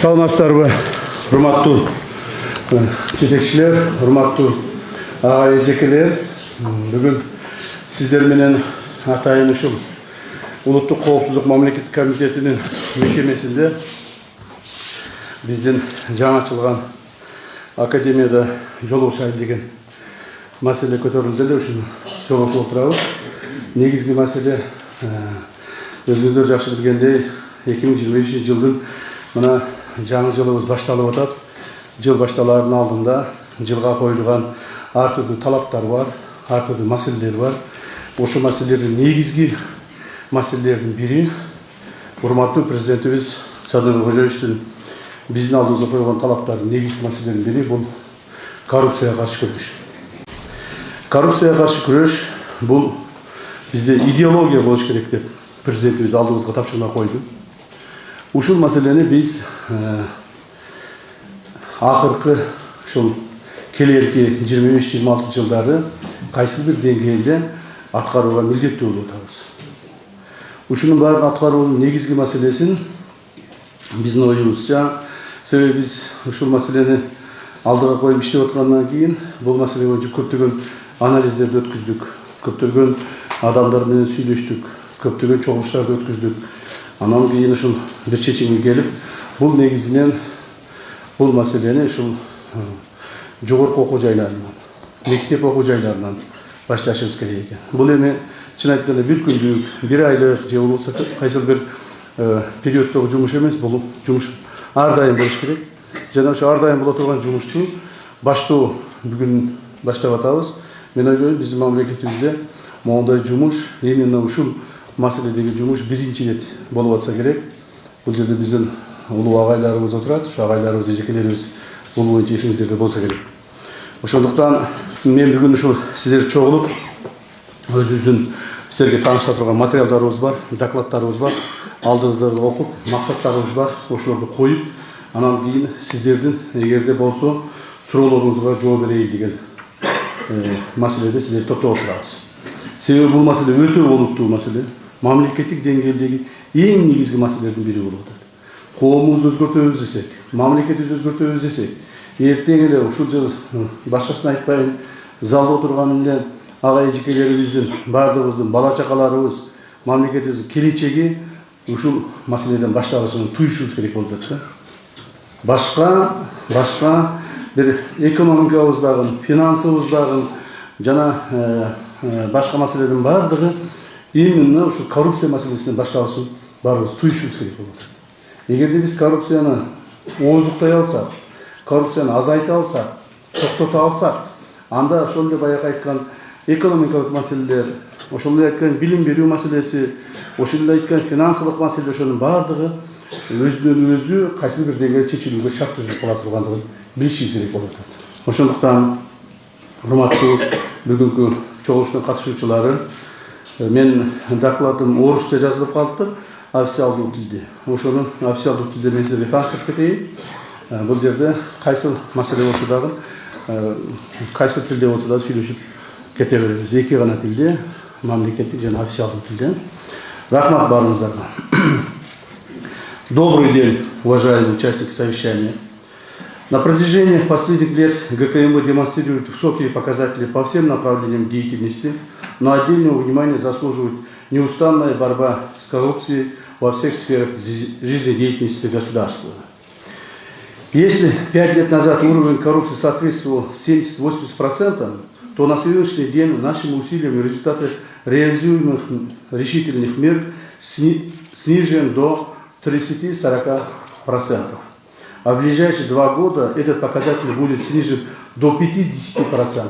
Саламатсыздарбы, урматтуу жетекчилер, урматтуу ага эжекелер. Бүгүн сиздер менен атайын ушул Улуттук коопсуздук мамлекеттик комитетинин мекемесинде биздин жаңы ачылган академияда жолугуш айыл деген маселе көтөрүлдү эле, ушуну жолугушуп отурабыз. Негизги маселе өзүңүздөр жакшы билгендей 2025 жылдын мына жаңы жылыбыз башталып атат. Жыл башталаардын алдында жылга коюлган ар түрдүү талаптар бар, ар түрдүү маселелер бар. Ошол маселелердин негизги маселелердин бири урматтуу президентибиз Садыр Кожоевичтин биздин алдыбызга койгон талаптардын негизги маселелердин бири бул коррупцияга каршы күрөш. Коррупцияга каршы күрөш бул бизде идеология болуш керек деп президентибиз алдыбызга тапшырма койду. Ушул маселени биз акыркы ушул келерки 25-26 жылдары кайсы бир деңгээлде аткарууга милдеттүү болуп атабыз. Ушунун баарын аткаруунун негизги маселесин биздин оюбузча, себеби биз ушул маселени алдыга коюп иштеп аткандан кийин бул маселе боюнча көптөгөн анализдерди өткүздүк, көптөгөн адамдар менен сүйлөштүк, көптөгөн чогулуштарды өткүздүк. Анан кийин ушул бир чечимге келип, бул негизинен бул маселени ушул жогорку окуу жайларынан, мектеп окуу жайларынан башташыбыз керек экен. Бул эми чын айтканда бир күндүк, бир айлык же болбосо кайсыл бир периоддогу жумуш эмес, бул жумуш ар дайым болуш керек. Жана ошо ар дайым боло турган жумушту баштоо бүгүн баштап атабыз. Мен ойлойм, биздин мамлекетибизде моундай жумуш, именно ушул маселедеги жумуш биринчи ирет болуп атса керек. Бул жерде биздин улуу агайларыбыз отурат, ошо агайларыбыз, эжекелерибиз бул боюнча эсиңиздерде болсо керек. Ошондуктан мен бүгүн ушул сиздер чогулуп, өзүбүздүн сиздерге тааныштыра турган материалдарыбыз бар, докладдарыбыз бар, алдыңыздарда окуп, максаттарыбыз бар, ошолорду коюп, анан кийин сиздердин эгерде болсо суроолоруңузга жооп берейин деген маселеде сиздер токтоп отурабыз. Себеби бул маселе өтө олуттуу маселе, мамлекеттик деңгээлдеги эң негизги маселелердин бири болуп атат. Коомубузду өзгөртөбүз десек, мамлекетибизди өзгөртөбүз десек, эртең эле ушул жыл башкасын айтпайын, залда отурган эле ага эжекелерибиздин, баардыгыбыздын бала чакаларыбыз, мамлекетибиздин келечеги ушул маселеден башталышын туюшубуз керек болуп атат. Башка бир экономикабыздагы, финансыбыздагы жана башка маселелердин баардыгы именно ушул коррупция маселесинен башталышын баарыбыз туюшубуз керек болуп атат. Эгерде биз коррупцияны ооздуктай алсак, коррупцияны азайта алсак, токтото алсак, анда ошол эле баягы айткан экономикалык маселелер, ошол эле айткан билим берүү маселеси, ошол эле айткан финансылык маселе, ошонун баардыгы өзүнөн өзү кайсы бир деңгээлде чечилүүгө шарт түзүп кала тургандыгын билишибиз керек болуп атат. Ошондуктан урматтуу бүгүнкү чогулуштун катышуучулары, мен докладым орусча жазылып калыптыр, официалдуу тилде. Ошону официалдуу тилде мен сиздерге тааныштырып кетейин. Бул жерде кайсыл маселе болсо дагы, кайсыл тилде болсо да сүйлөшүп кете беребиз. Эки гана тилде, мамлекеттик жана официалдуу тилде. Рахмат баарыңыздарга. Добрый день, уважаемые участники совещания. На протяжении последних лет ГКМБ демонстрирует высокие показатели по всем направлениям деятельности, но отдельного внимания заслуживает неустанная борьба с коррупцией во всех сферах жизнедеятельности государства. Если 5 лет назад уровень коррупции соответствовал 70-80%, то на сегодняшний день нашими усилиями результаты реализуемых решительных мер снижен до 30-40%. А в ближайшие 2 года этот показатель будет снижен до 50%.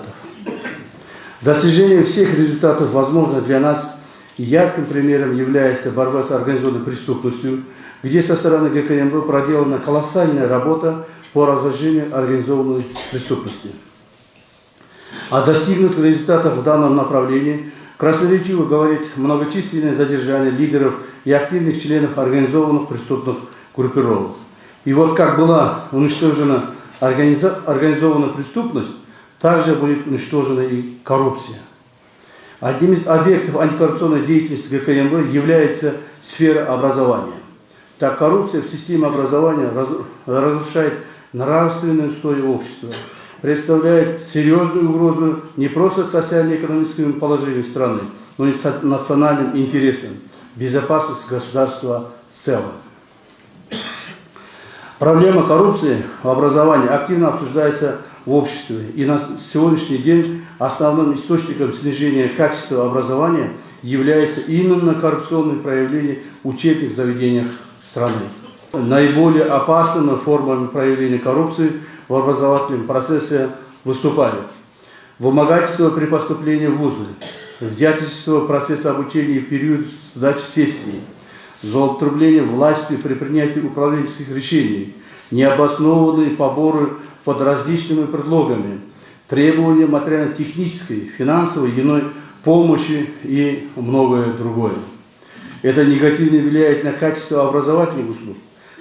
Достижение всех результатов возможно для нас, и ярким примером является борьба с организованной преступностью, где со стороны ГКМБ проделана колоссальная работа по разоружению организованной преступности. О достигнутых результатах в данном направлении красноречиво говорит многочисленное задержание лидеров и активных членов организованных преступных группировок. И вот как была уничтожена организованная преступность, также будет уничтожена и коррупция. Одним из объектов антикоррупционной деятельности ГКМБ является сфера образования. так коррупция в системе образования разрушает нравственные устои общества, представляет серьезную угрозу не просто социально-экономическому положению страны, но и национальным интересам, безопасности государства в целом. Проблема коррупции в образовании активно обсуждается в обществе, и на сегодняшний день основным источником снижения качества образования является именно коррупционные проявления в учебных заведениях страны. Наиболее опасными формами проявления коррупции в образовательном процессе выступают вымогательство при поступлении в вузы, взяточество процесса обучения в период сдачи сессии, злоупотребление властью при принятии управленческих решений, необоснованные поборы под различными предлогами, требования материально-технической, финансовой и иной помощи и многое другое. Это негативно влияет на качество образовательных услуг,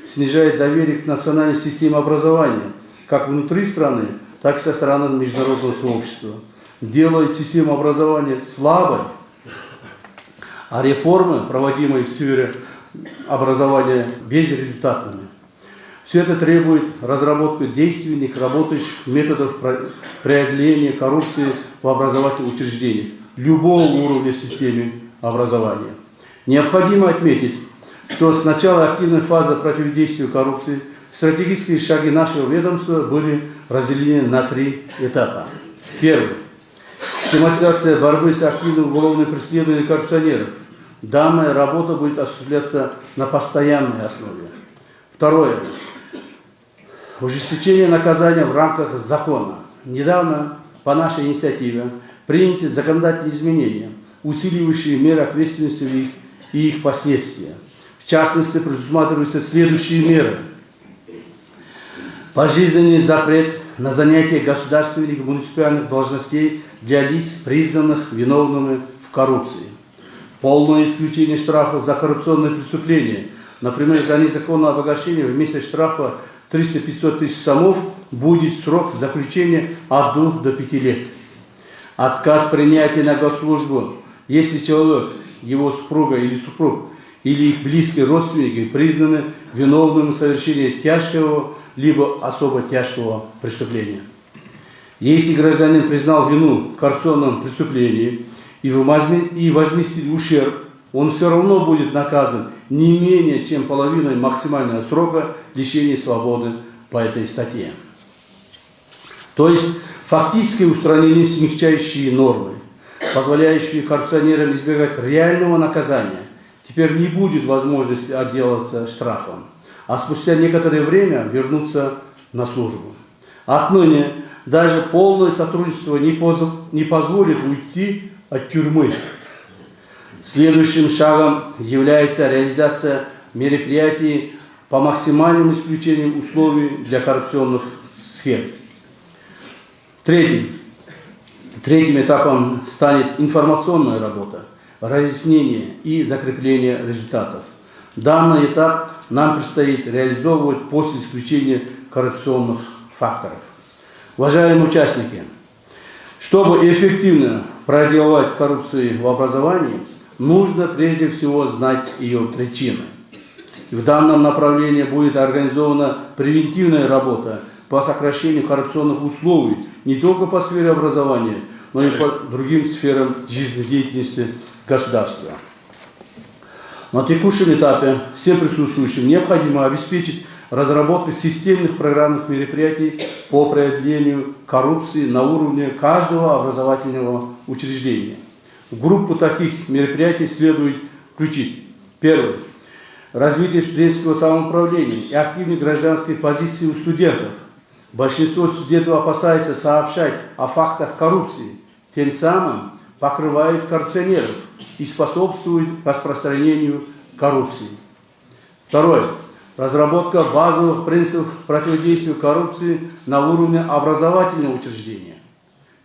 снижает доверие к национальной системе образования, как внутри страны, так и со стороны международного сообщества, делает систему образования слабой, а реформы, проводимые в сфере образования, безрезультатными. Все это требует разработки действенных, работающих методов преодоления коррупции в образовательных учреждениях любого уровня системы образования. Необходимо отметить, что с начала активной фазы противодействия коррупции стратегические шаги нашего ведомства были разделены на 3 этапа. Первый. Систематизация борьбы с активным уголовным преследованием коррупционеров. Данная работа будет осуществляться на постоянной основе. Второе. Ужесточение наказания в рамках закона. Недавно по нашей инициативе приняты законодательные изменения, усиливающие меры ответственности и их последствия. В частности, предусматриваются следующие меры. Пожизненный запрет на занятие государственных и муниципальных должностей для лиц, признанных виновными в коррупции. Полное исключение штрафов за коррупционные преступления. Например, за незаконное обогащение вместо штрафа 300-500 тысяч сомов будет срок заключения от 2 до 5 лет. Отказ принятия на госслужбу, если человек, его супруга или супруг, или их близкие родственники признаны виновными в совершении тяжкого либо особо тяжкого преступления. Если гражданин признал вину в коррупционном преступлении и возместил ущерб, он все равно будет наказан не менее чем половиной максимального срока лишения свободы по этой статье. То есть фактически устранены смягчающие нормы, позволяющие коррупционерам избегать реального наказания. Теперь не будет возможности отделаться штрафом, а спустя некоторое время вернуться на службу. Отныне даже полное сотрудничество не позволит уйти от тюрьмы. Следующим шагом является реализация мероприятий по максимальному исключению условий для коррупционных схем. Третьим этапом станет информационная работа, разъяснение и закрепление результатов. Данный этап нам предстоит реализовывать после исключения коррупционных факторов. Уважаемые участники, чтобы эффективно преодолевать коррупцию в образовании, нужно прежде всего знать ее причины. В данном направлении будет организована превентивная работа по сокращению коррупционных условий не только по сфере образования, но и по другим сферам жизнедеятельности государства. На текущем этапе всем присутствующим необходимо обеспечить разработку системных программных мероприятий по преодолению коррупции на уровне каждого образовательного учреждения. В группу таких мероприятий следует включить: первое – развитие студенческого самоуправления и активной гражданской позиции у студентов. Большинство студентов опасается сообщать о фактах коррупции, тем самым покрывают коррупционеров и способствуют распространению коррупции. Второе – разработка базовых принципов противодействия коррупции на уровне образовательного учреждения.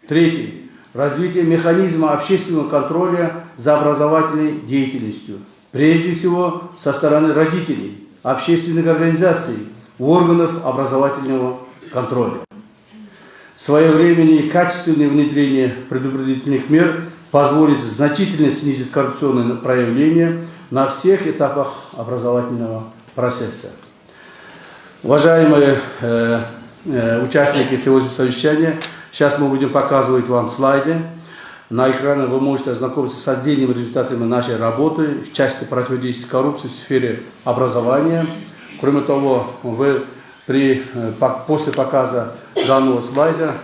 Третье – развитие механизма общественного контроля за образовательной деятельностью, прежде всего со стороны родителей, общественных организаций, органов образовательного контроля. Своевременное и качественное внедрение предупредительных мер позволит значительно снизить коррупционные проявления на всех этапах образовательного процесса. Уважаемые участники сегодняшнего совещания, сейчас мы будем показывать вам слайды. На экране вы можете ознакомиться с отдельными результатами нашей работы в части противодействия коррупции в сфере образования. Кроме того, вы после показа данного слайда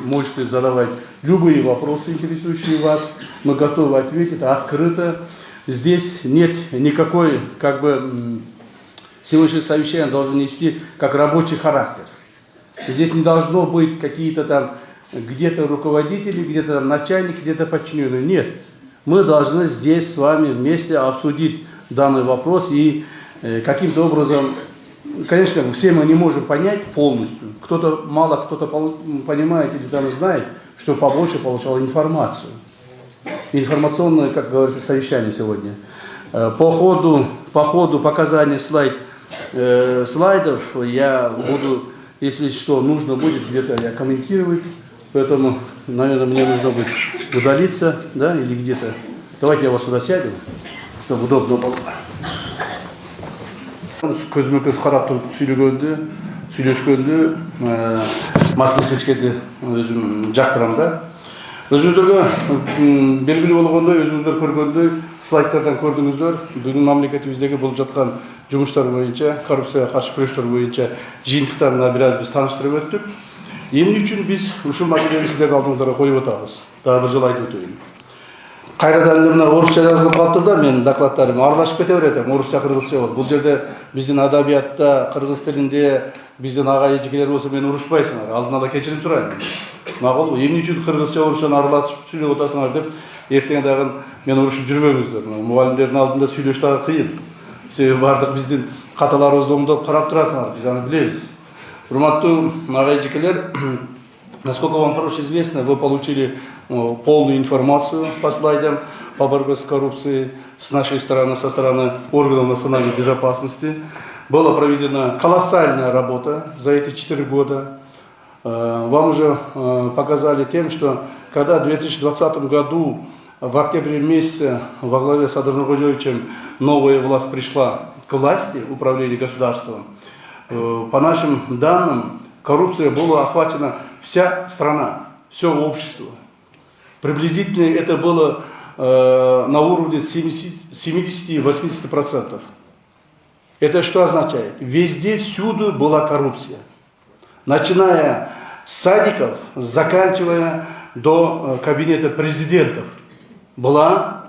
можете задавать любые вопросы, интересующие вас. Мы готовы ответить открыто. Здесь нет никакой, сегодняшнее совещание должно нести как рабочий характер. Здесь не должно быть какие-то там где-то руководители, где-то начальник, где-то подчиненные. Нет. Мы должны здесь с вами вместе обсудить данный вопрос и каким-то образом, конечно, все мы не можем понять полностью. Кто-то мало, кто-то понимает или там знает, что побольше получал информацию. Информационное, как говорится, совещание сегодня. По ходу показания слайдов я буду, если что, нужно будет где-то я комментировать, поэтому, наверное, мне нужно будет удалиться, да, или где-то. Давайте я вас сюда сядем, чтобы удобно было. Көзіме көз қарап тұрып сөйлескенде маслық шешкенде өзім жақтырамын да. Өзіңіздерге белгілі болғандай, өзіңіздер көргендей слайдтардан көрдіңіздер. Бүгін мемлекетіміздегі болып жатқан жұмыстар бойынша, коррупцияға қарсы күрестер бойынша жиынтықтарына біраз біз таныштырып өттік. Емін үшін біз ушул мәселені сіздердің алдыңызға қойып отырмыз. Тағы бір жыл айтып өтейін. Қайрадан мына орысша жазылып қалыпты да, менің докладтарым аралашып кете береді, орысша, қырғызша болды. Бұл жерде біздің адабиятта, қырғыз тілінде біздің аға ежелер болса мен ұрыспайсыңдар, алдын ала кешірім сұраймын. Мақұл, емін үшін қырғызша, орысшаны араласып сөйлеп отырсыңдар деп, ертең дағын мен ұрысып жүрмеңіздер. Мұғалімдердің алдында сөйлештігі қиын. Себебі бардық біздің қаталарымызды оңдап қарап тұрасыңдар, біз аны білеміз. Урматтуу аға ежелер, насколько вам хорошо известно, вы получили полную информацию по слайдам по борьбе с коррупцией с нашей стороны, со стороны органов национальной безопасности. Была проведена колоссальная работа за эти 4 года. Вам уже показали тем, что когда в 2020 году, в октябре месяце, во главе с Адырным Кожевичем новая власть пришла к власти, управления государством, по нашим данным, коррупция была охвачена вся страна, все общество. Приблизительно это было на уровне 70-80%. Это что означает? Везде, всюду была коррупция. Начиная с садиков, заканчивая до кабинета президентов, была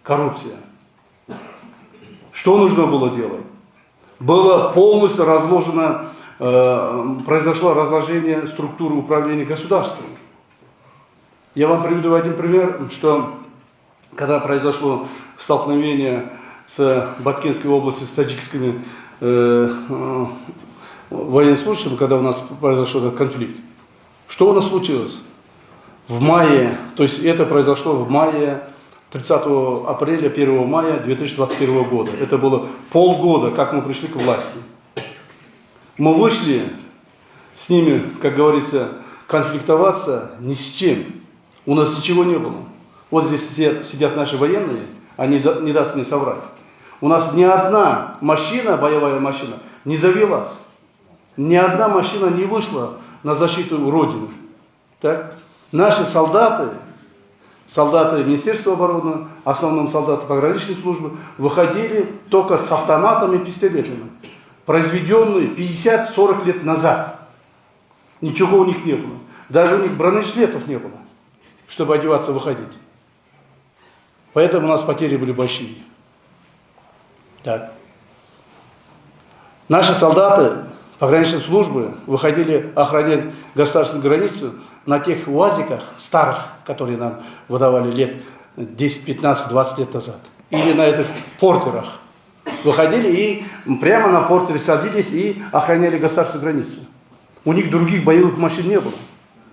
коррупция. Что нужно было делать? Было полностью разложено, произошло разложение структуры управления государством. Я вам приведу один пример, что когда произошло столкновение с Баткенской областью, с таджикскими военнослужащими, когда у нас произошел этот конфликт, что у нас случилось? В мае, то есть это произошло в мае, 30 апреля, 1 мая 2021 года. Это было полгода, как мы пришли к власти. Мы вышли с ними, как говорится, конфликтоваться ни с чем. У нас ничего не было. Вот здесь сидят наши военные, они не даст мне соврать. У нас ни одна машина, боевая машина, не завелась. Ни одна машина не вышла на защиту Родины. Так? Наши солдаты Министерства обороны, в основном солдаты пограничной службы, выходили только с автоматами и пистолетами, произведенные 50-40 лет назад. Ничего у них не было. Даже у них бронежилетов не было, чтобы одеваться, выходить. Поэтому у нас потери были большие. Так. Наши солдаты пограничной службы выходили охранять государственную границу на тех УАЗиках старых, которые нам выдавали лет 10, 15, 20 лет назад. Или на этих портерах. Выходили и прямо на портере садились и охраняли государственную границу. У них других боевых машин не было.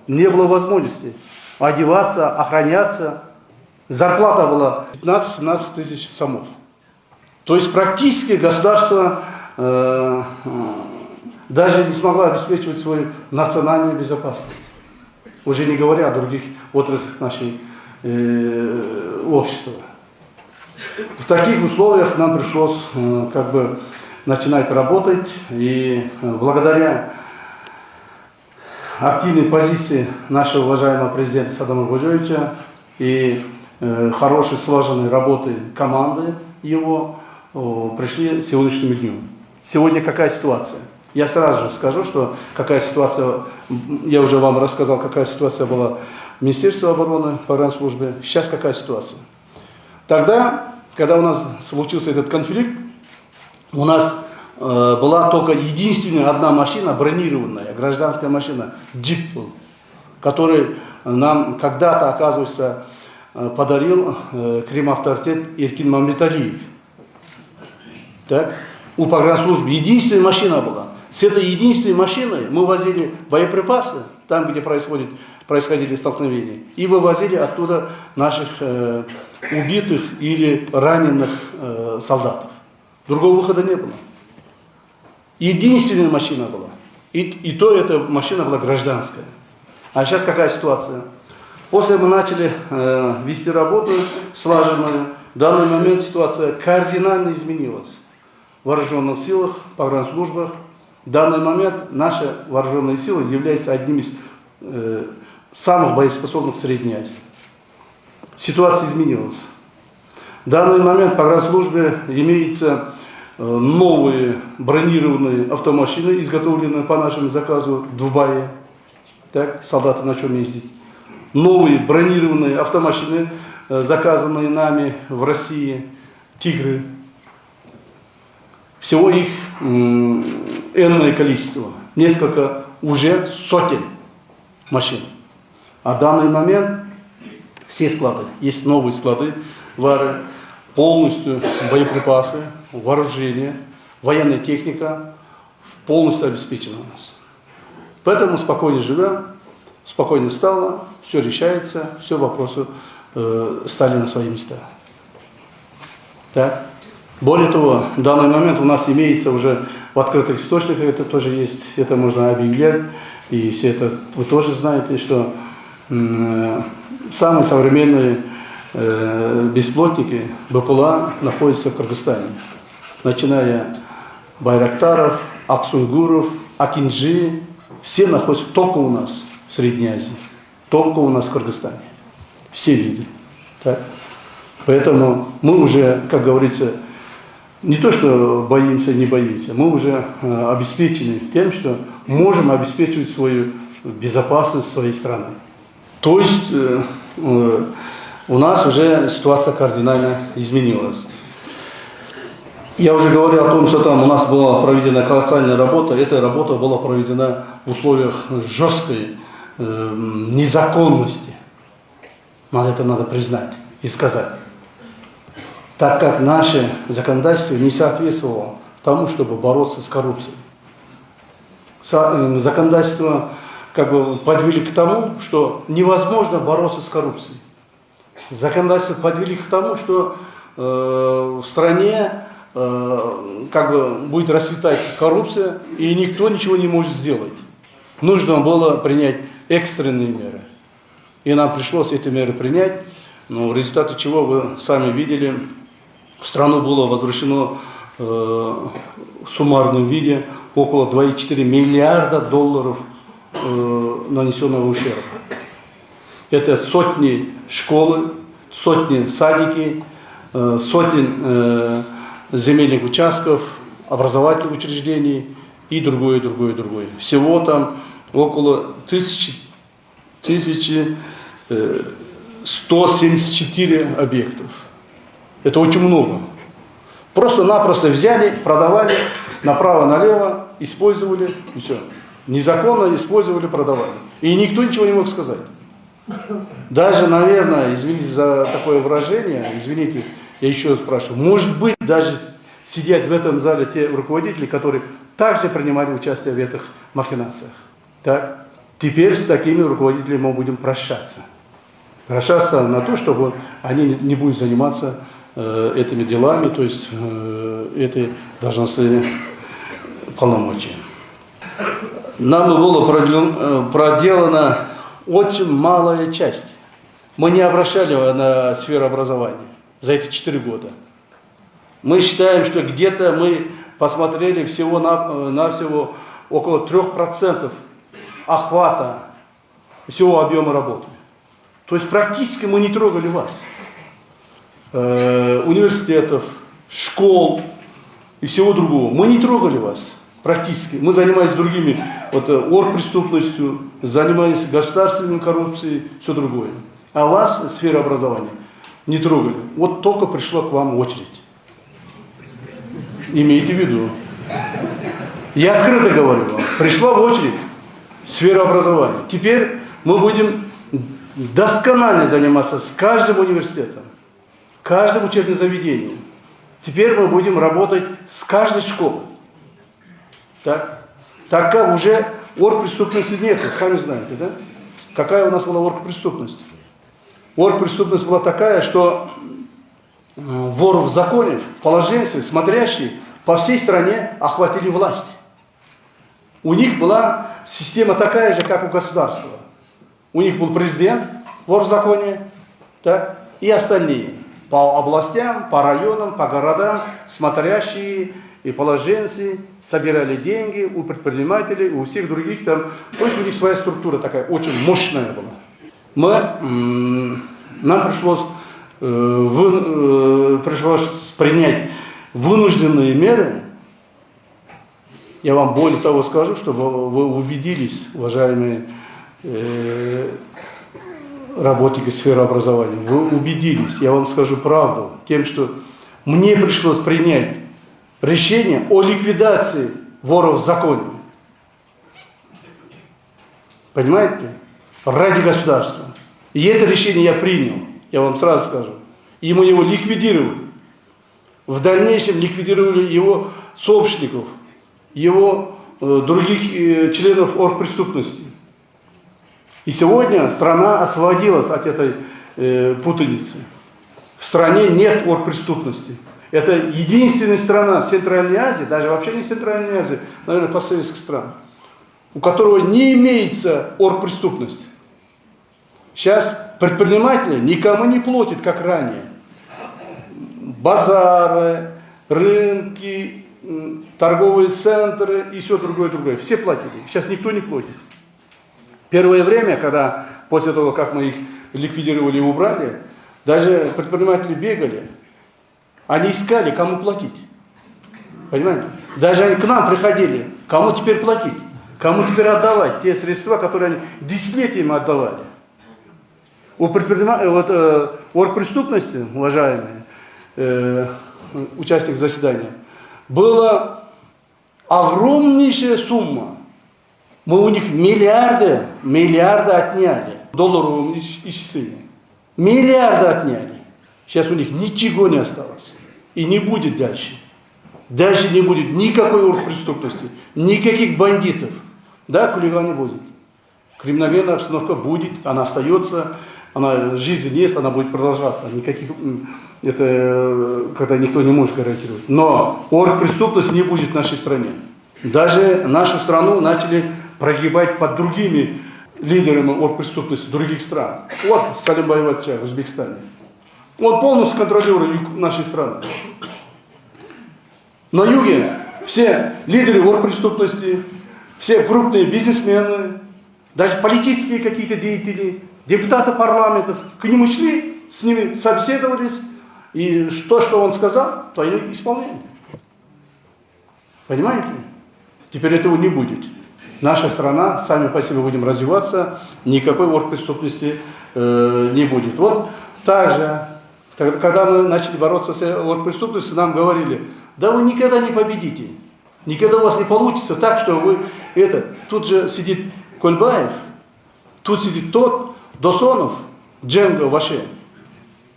Не было возможности одеваться, охраняться. Зарплата была 15-17 тысяч сомов. То есть практически государство даже не смогло обеспечивать свою национальную безопасность. Уже не говоря о других отраслях нашей общества. В таких условиях нам пришлось начинает работать. И благодаря активной позиции нашего уважаемого президента Садама Гожевича и хорошей слаженной работы команды его пришли к сегодняшнему дню. Сегодня какая ситуация? Я сразу же скажу, что какая ситуация, я уже вам рассказал, какая ситуация была в Министерстве обороны, погранслужбе. Сейчас какая ситуация? Тогда, когда у нас случился этот конфликт, у нас была только единственная одна машина, бронированная, гражданская машина, джип был, который нам когда-то, оказывается, подарил Крим-авторитет Эркин Мамлеталиев. Так? У погранслужбы единственная машина была. С этой единственной машиной мы возили боеприпасы, там, где происходили столкновения, и вывозили оттуда наших убитых или раненых солдатов. Другого выхода не было. Единственная машина была. И то эта машина была гражданская. А сейчас какая ситуация? После мы начали вести работу слаженную. В данный момент ситуация кардинально изменилась. В вооруженных силах, погранслужбах. В данный момент наши вооруженные силы являются одним из самых боеспособных в Средней Азии. Ситуация изменилась. В данный момент в погранслужбе имеются новые бронированные автомашины, изготовленные по нашему заказу в Дубае. Так, солдаты на чем ездить. Новые бронированные автомашины, заказанные нами в России, «Тигры». Всего их энное количество, несколько, уже сотен машин. А в данный момент все склады, есть новые склады, вары, полностью боеприпасы, вооружение, военная техника полностью обеспечена у нас. Поэтому спокойно живем, спокойно стало, все решается, все вопросы стали на свои места. Так? Более того, в данный момент у нас имеется уже в открытых источниках, это тоже есть, это можно объявлять, и все это вы тоже знаете, что самые современные беспилотники БПЛА находятся в Кыргызстане. Начиная Байрактаров, Аксунгуров, Акинджи, все находятся только у нас в Средней Азии, только у нас в Кыргызстане. Все виды. Так? Поэтому мы уже, как говорится, не то, что боимся, не боимся, мы уже обеспечены тем, что можем обеспечивать свою безопасность своей страны. То есть у нас уже ситуация кардинально изменилась. Я уже говорил о том, что там у нас была проведена колоссальная работа. Эта работа была проведена в условиях жесткой незаконности. Это надо признать и сказать. Так как наше законодательство не соответствовало тому, чтобы бороться с коррупцией. Законодательство подвели к тому, что невозможно бороться с коррупцией. Законодательство подвели к тому, что в стране будет расцветать коррупция, и никто ничего не может сделать. Нужно было принять экстренные меры. И нам пришлось эти меры принять, но в результате чего вы сами видели, в страну было возвращено в суммарном виде около 2,4 миллиарда долларов нанесенного ущерба. Это сотни школы, сотни садики, сотни земельных участков, образовательных учреждений и другое. Всего там около 1174 объектов. Это очень много. Просто-напросто взяли, продавали направо-налево, использовали, и все. Незаконно использовали, продавали. И никто ничего не мог сказать. Даже, наверное, извините за такое выражение, извините, я еще раз спрашиваю, может быть, даже сидят в этом зале те руководители, которые также принимали участие в этих махинациях. Так? Теперь с такими руководителями мы будем прощаться. Прощаться на то, чтобы они не будут заниматься этими делами, то есть этой должностные полномочия. Нам было проделана очень малая часть. Мы не обращали на сферу образования за эти 4 года. Мы считаем, что где-то мы посмотрели всего около 3% охвата всего объема работы. То есть практически мы не трогали вас. Университетов, школ и всего другого. Мы не трогали вас практически. Мы занимались другими, оргпреступностью, занимались государственной коррупцией, все другое. А вас, сфера образования, не трогали. Вот только пришла к вам очередь. Имейте в виду. Я открыто говорю вам. Пришла в очередь сфера образования. Теперь мы будем досконально заниматься с каждым университетом, каждым учебным заведением. Теперь мы будем работать с каждой школой. Так как уже оргпреступности нет, сами знаете, да? Какая у нас была оргпреступность? Оргпреступность была такая, что воры в законе, положенцы, смотрящие по всей стране охватили власть. У них была система такая же, как у государства. У них был президент, вор в законе, так, и остальные. По областям, по районам, по городам, смотрящие и положенцы собирали деньги у предпринимателей, у всех других там. То есть у них своя структура такая, очень мощная была. Нам пришлось принять вынужденные меры. Я вам более того скажу, чтобы вы убедились, уважаемые работники сферы образования, вы убедились, я вам скажу правду, тем, что мне пришлось принять решение о ликвидации воров в законе. Понимаете? Ради государства. И это решение я принял, я вам сразу скажу. И мы его ликвидировали. В дальнейшем ликвидировали его сообщников, его других членов оргпреступности. И сегодня страна освободилась от этой путаницы. В стране нет оргпреступности. Это единственная страна в Центральной Азии, даже вообще не Центральной Азии, наверное, постсоветских стран, у которого не имеется оргпреступности. Сейчас предприниматели никому не платят, как ранее. Базары, рынки, торговые центры и все другое. Все платили. Сейчас никто не платит. Первое время, когда после того, как мы их ликвидировали и убрали, даже предприниматели бегали, они искали, кому платить. Понимаете? Даже они к нам приходили, кому теперь платить, кому теперь отдавать те средства, которые они десятилетиями отдавали. У оргпреступности, уважаемые участники заседания, была огромнейшая сумма. Мы у них миллиарды отняли в долларовом исчислении. Миллиарды отняли. Сейчас у них ничего не осталось. И не будет дальше. Дальше не будет никакой оргпреступности, никаких бандитов. Да, хулигане будет. Криминогенная обстановка будет, она остается, жизнь есть, она будет продолжаться. Никаких, это когда никто не может гарантировать. Но оргпреступность не будет в нашей стране. Даже нашу страну начали прогибать под другими лидерами оргпреступности других стран. Вот Салимбай Батчай в Узбекистане. Он полностью контролирует юг нашей страны. На юге все лидеры оргпреступности, все крупные бизнесмены, даже политические какие-то деятели, депутаты парламентов, к нему шли, с ними собеседовались, и что он сказал, то они исполняли. Понимаете? Теперь этого не будет. Наша страна, сами по себе будем развиваться, никакой оргпреступности не будет. Вот также, когда мы начали бороться с оргпреступностью, нам говорили, да вы никогда не победите, никогда у вас не получится так, что вы тут же сидит Кольбаев, тут сидит тот, Досонов, Дженго, Ваше.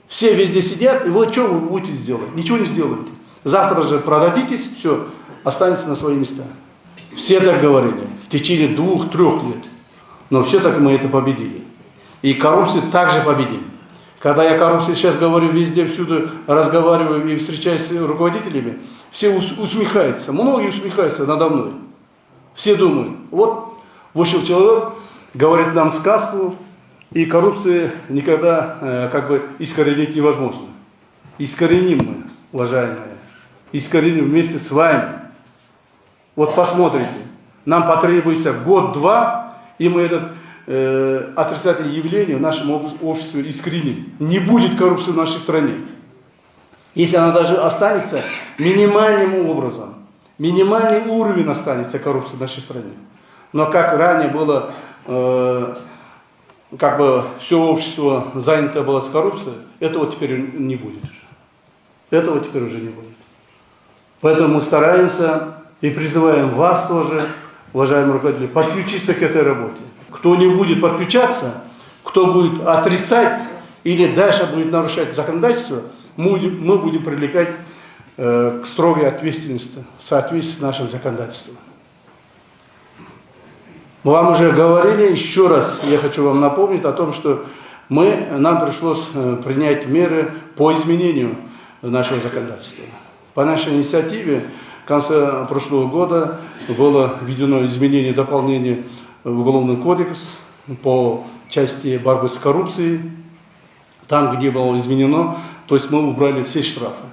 Все везде сидят, и вы что вы будете сделать? Ничего не сделаете. Завтра же продадитесь, все, останется на свои места. Все так говорили в течение 2-3 лет. Но все так мы это победили. И коррупцию также победим. Когда я коррупции сейчас говорю везде, всюду разговариваю и встречаюсь с руководителями, все усмехаются. Многие усмехаются надо мной. Все думают, вот вышел человек, говорит нам сказку, и коррупцию никогда искоренить невозможно. Искореним мы, уважаемые. Искореним вместе с вами. Вот посмотрите, нам потребуется год-два, и мы это отрицательное явление в нашем обществе искореним. Не будет коррупции в нашей стране. Если она даже останется минимальным образом, минимальный уровень останется коррупции в нашей стране. Но как ранее было, как бы все общество занято было с коррупцией, этого теперь не будет уже. Этого теперь уже не будет. Поэтому мы стараемся и призываем вас тоже, уважаемые руководители, подключиться к этой работе. Кто не будет подключаться, кто будет отрицать или дальше будет нарушать законодательство, мы будем привлекать к строгой ответственности в соответствии с нашим законодательством. Мы вам уже говорили, еще раз я хочу вам напомнить о том, что нам пришлось принять меры по изменению нашего законодательства. По нашей инициативе в конце прошлого года было введено изменение и дополнение в Уголовный кодекс по части борьбы с коррупцией. Там, где было изменено, то есть мы убрали все штрафы.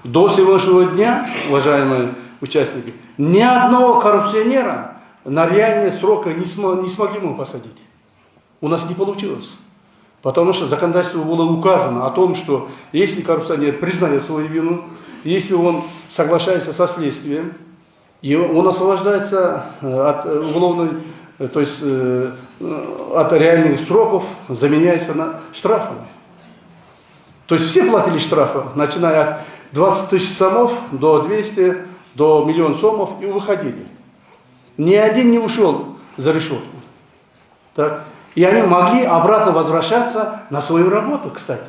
До сегодняшнего дня, уважаемые участники, ни одного коррупционера на реальные сроки не смогли мы посадить. У нас не получилось. Потому что законодательство было указано о том, что если коррупционер признает свою вину, если он соглашается со следствием, и он освобождается от уголовной, то есть от реальных сроков, заменяется на штрафами. То есть все платили штрафы, начиная от 20 тысяч сомов до 200, до 1 миллиона сомов и выходили. Ни один не ушел за решетку. Так? И они могли обратно возвращаться на свою работу, кстати.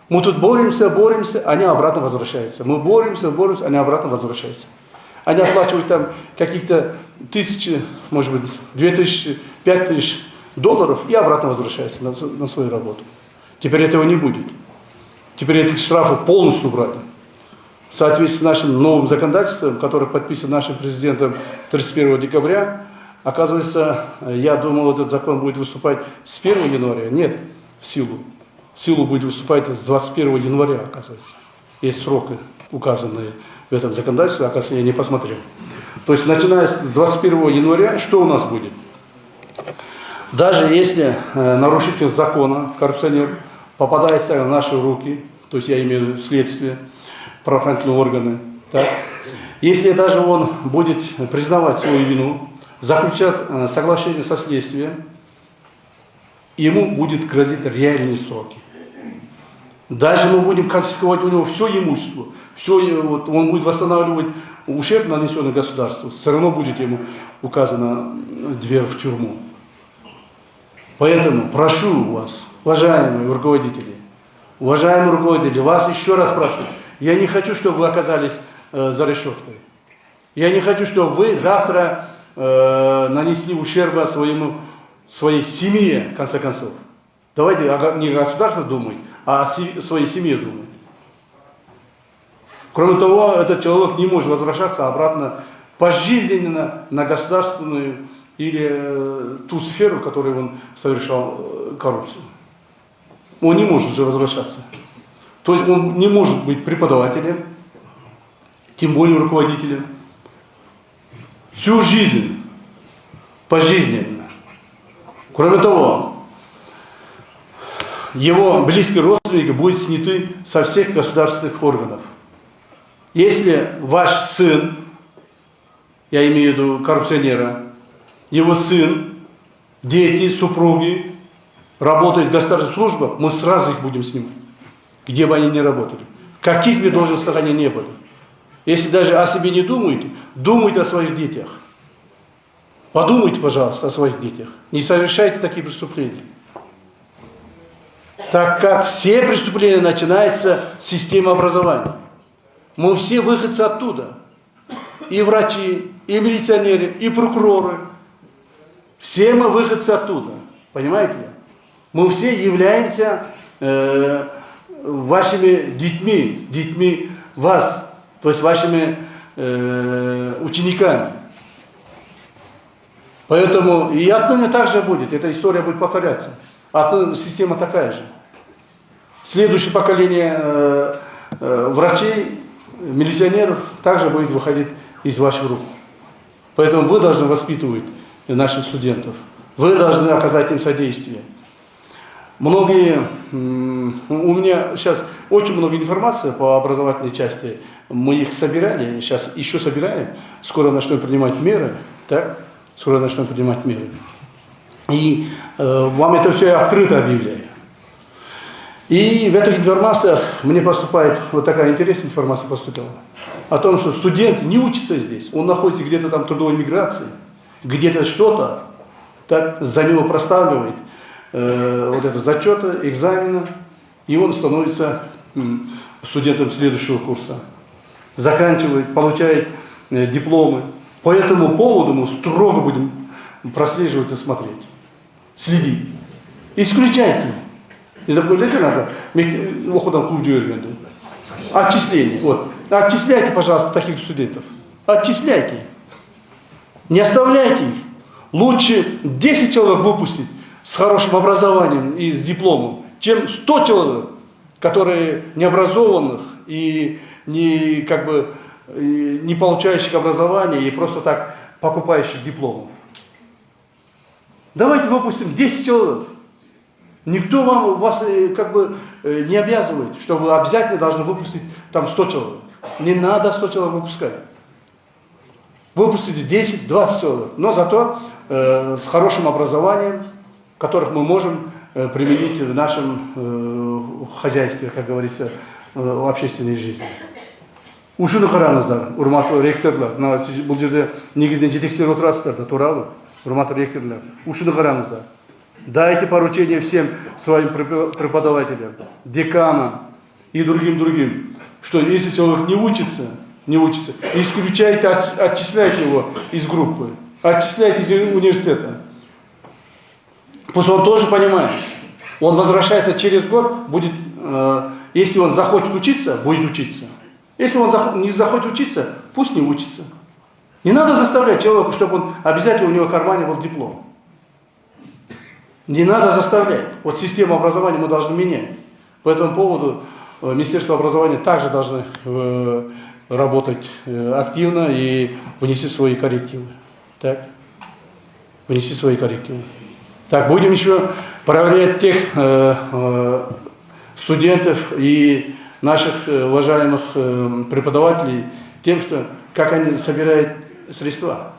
Мы тут боремся, они обратно возвращаются. Мы боремся, они обратно возвращаются. Они оплачивают там каких-то 1000, может быть, 2000, 5000 долларов и обратно возвращаются на свою работу. Теперь этого не будет. Теперь эти штрафы полностью убрали. В соответствии с нашим новым законодательством, которое подписан нашим президентом 31 декабря, оказывается, я думал, этот закон будет выступать с 1 января. Нет, в силу будет выступать с 21 января, оказывается. Есть сроки, указанные в этом законодательстве, оказывается, я не посмотрел. То есть, начиная с 21 января, что у нас будет? Даже если нарушитель закона, коррупционер, попадается в наши руки, то есть я имею в виду следствие, правоохранительные органы, так, если даже он будет признавать свою вину, заключать соглашение со следствием, ему будет грозить реальные сроки. Даже мы будем конфисковать у него все имущество, он будет восстанавливать ущерб, нанесенный государству, все равно будет ему указана дверь в тюрьму. Поэтому прошу вас, уважаемые руководители, вас еще раз прошу, я не хочу, чтобы вы оказались за решеткой. Я не хочу, чтобы вы завтра нанесли ущерба своей семье, в конце концов. Давайте не о государстве думать, а о своей семье думать. Кроме того, этот человек не может возвращаться обратно пожизненно на государственную или ту сферу, в которой он совершал коррупцию. Он не может уже возвращаться. То есть он не может быть преподавателем, тем более руководителем. Всю жизнь, пожизненно. Кроме того, его близкие родственники будут сняты со всех государственных органов. Если ваш сын, я имею в виду коррупционера, его сын, дети, супруги работают в государственных службах, мы сразу их будем снимать, где бы они ни работали, в каких бы должностях они ни были. Если даже о себе не думаете, думайте о своих детях. Подумайте, пожалуйста, о своих детях. Не совершайте такие преступления. Так как все преступления начинаются с системы образования. Мы все выходцы оттуда. И врачи, и милиционеры, и прокуроры. Все мы выходцы оттуда. Понимаете ли? Мы все являемся вашими детьми вас, то есть вашими учениками. Поэтому и отныне так же будет, эта история будет повторяться. Отныне система такая же. Следующее поколение врачей, милиционеров также будет выходить из ваших рук. Поэтому вы должны воспитывать наших студентов. Вы должны оказать им содействие. Многие, у меня сейчас очень много информации по образовательной части. Мы их собирали, сейчас еще собираем. Скоро начнем принимать меры. Так? Скоро начнем принимать меры. И вам это все открыто объявляю. И в этих информациях мне поступает вот такая интересная информация поступила. О том, что студент не учится здесь. Он находится где-то там в трудовой миграции. Где-то что-то так за него проставливает. Вот это зачеты, экзамена. И он становится студентом следующего курса. Заканчивает, получает дипломы. По этому поводу мы строго будем прослеживать и смотреть. Следить. Исключайте. Это будет надо. Отчисление. Вот. Отчисляйте, пожалуйста, таких студентов. Отчисляйте. Не оставляйте их. Лучше 10 человек выпустить с хорошим образованием и с дипломом, чем 100 человек, которые необразованных и не, как бы, не получающих образования и просто так покупающих дипломов. Давайте выпустим 10 человек. Никто вас как бы не обязывает, что вы обязательно должны выпустить там 100 человек. Не надо 100 человек выпускать. Выпустите 10-20 человек, но зато с хорошим образованием, которых мы можем применить в нашем хозяйстве, как говорится, в общественной жизни. Ушуны қараңыздар, урматтуу ректорлар. Бұл жерде негізінен жетекшілер отырасыздар да, туралы, урматтуу ректорлар. Ушуны қараңыздар. Дайте поручение всем своим преподавателям, деканам и другим, что если человек не учится, исключайте, отчисляйте его из группы, отчисляйте из университета. Пусть он тоже понимает, он возвращается через год, будет, если он захочет учиться, будет учиться. Если он не захочет учиться, пусть не учится. Не надо заставлять человека, чтобы он обязательно у него в кармане был диплом. Не надо заставлять. Вот систему образования мы должны менять. По этому поводу Министерство образования также должно работать активно и внести свои коррективы. Так? Внести свои коррективы. Так, будем еще проверять тех студентов и наших уважаемых преподавателей тем, что как они собирают средства,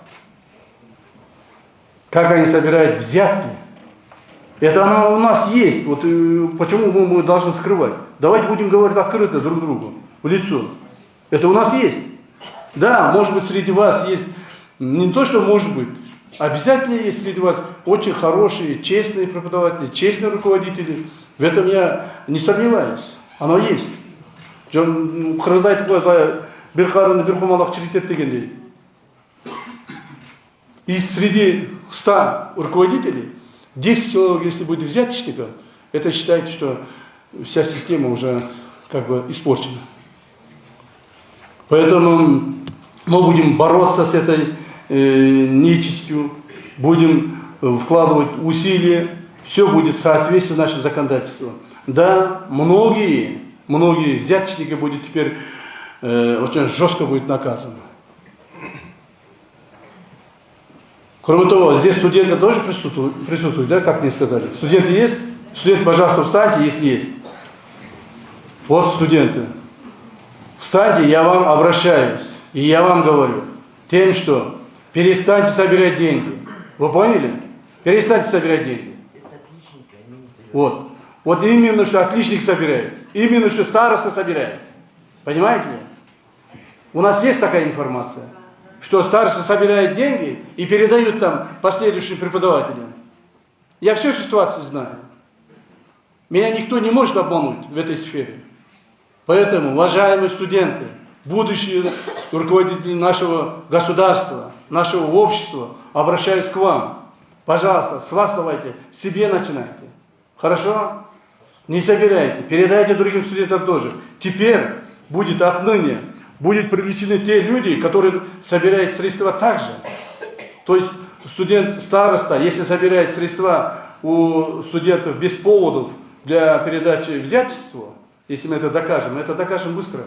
как они собирают взятки. Это оно у нас есть. Вот почему мы должны скрывать? Давайте будем говорить открыто друг другу, в лицо. Это у нас есть. Да, может быть, среди вас есть, не то, что может быть, обязательно есть среди вас очень хорошие, честные преподаватели, честные руководители. В этом я не сомневаюсь. Оно есть. И среди 100 руководителей 10 человек, если будет взяточников, это считайте, что вся система уже как бы испорчена. Поэтому мы будем бороться с этой нечистью, будем вкладывать усилия, все будет соответствовать нашему законодательству. Да, многие взяточники будут теперь очень жестко будет наказаны. Кроме того, здесь студенты тоже присутствуют, да, как мне сказали. Студенты есть? Студенты, пожалуйста, встаньте, если есть. Вот студенты. Встаньте, я вам обращаюсь. И я вам говорю, тем, что перестаньте собирать деньги. Вы поняли? Перестаньте собирать деньги. Вот. Вот именно, что отличник собирает. Именно, что староста собирает. Понимаете ли? У нас есть такая информация, что староста собирает деньги и передают там последующим преподавателям. Я всю ситуацию знаю. Меня никто не может обмануть в этой сфере. Поэтому, уважаемые студенты, будущие руководители нашего государства, нашего общества, обращаюсь к вам. Пожалуйста, с вас давайте, себе начинайте. Хорошо? Не собирайте, передайте другим студентам тоже. Теперь будет отныне, будут привлечены те люди, которые собирают средства также. То есть студент-староста, если собирает средства у студентов без поводов для передачи взяточества, Если мы это докажем быстро.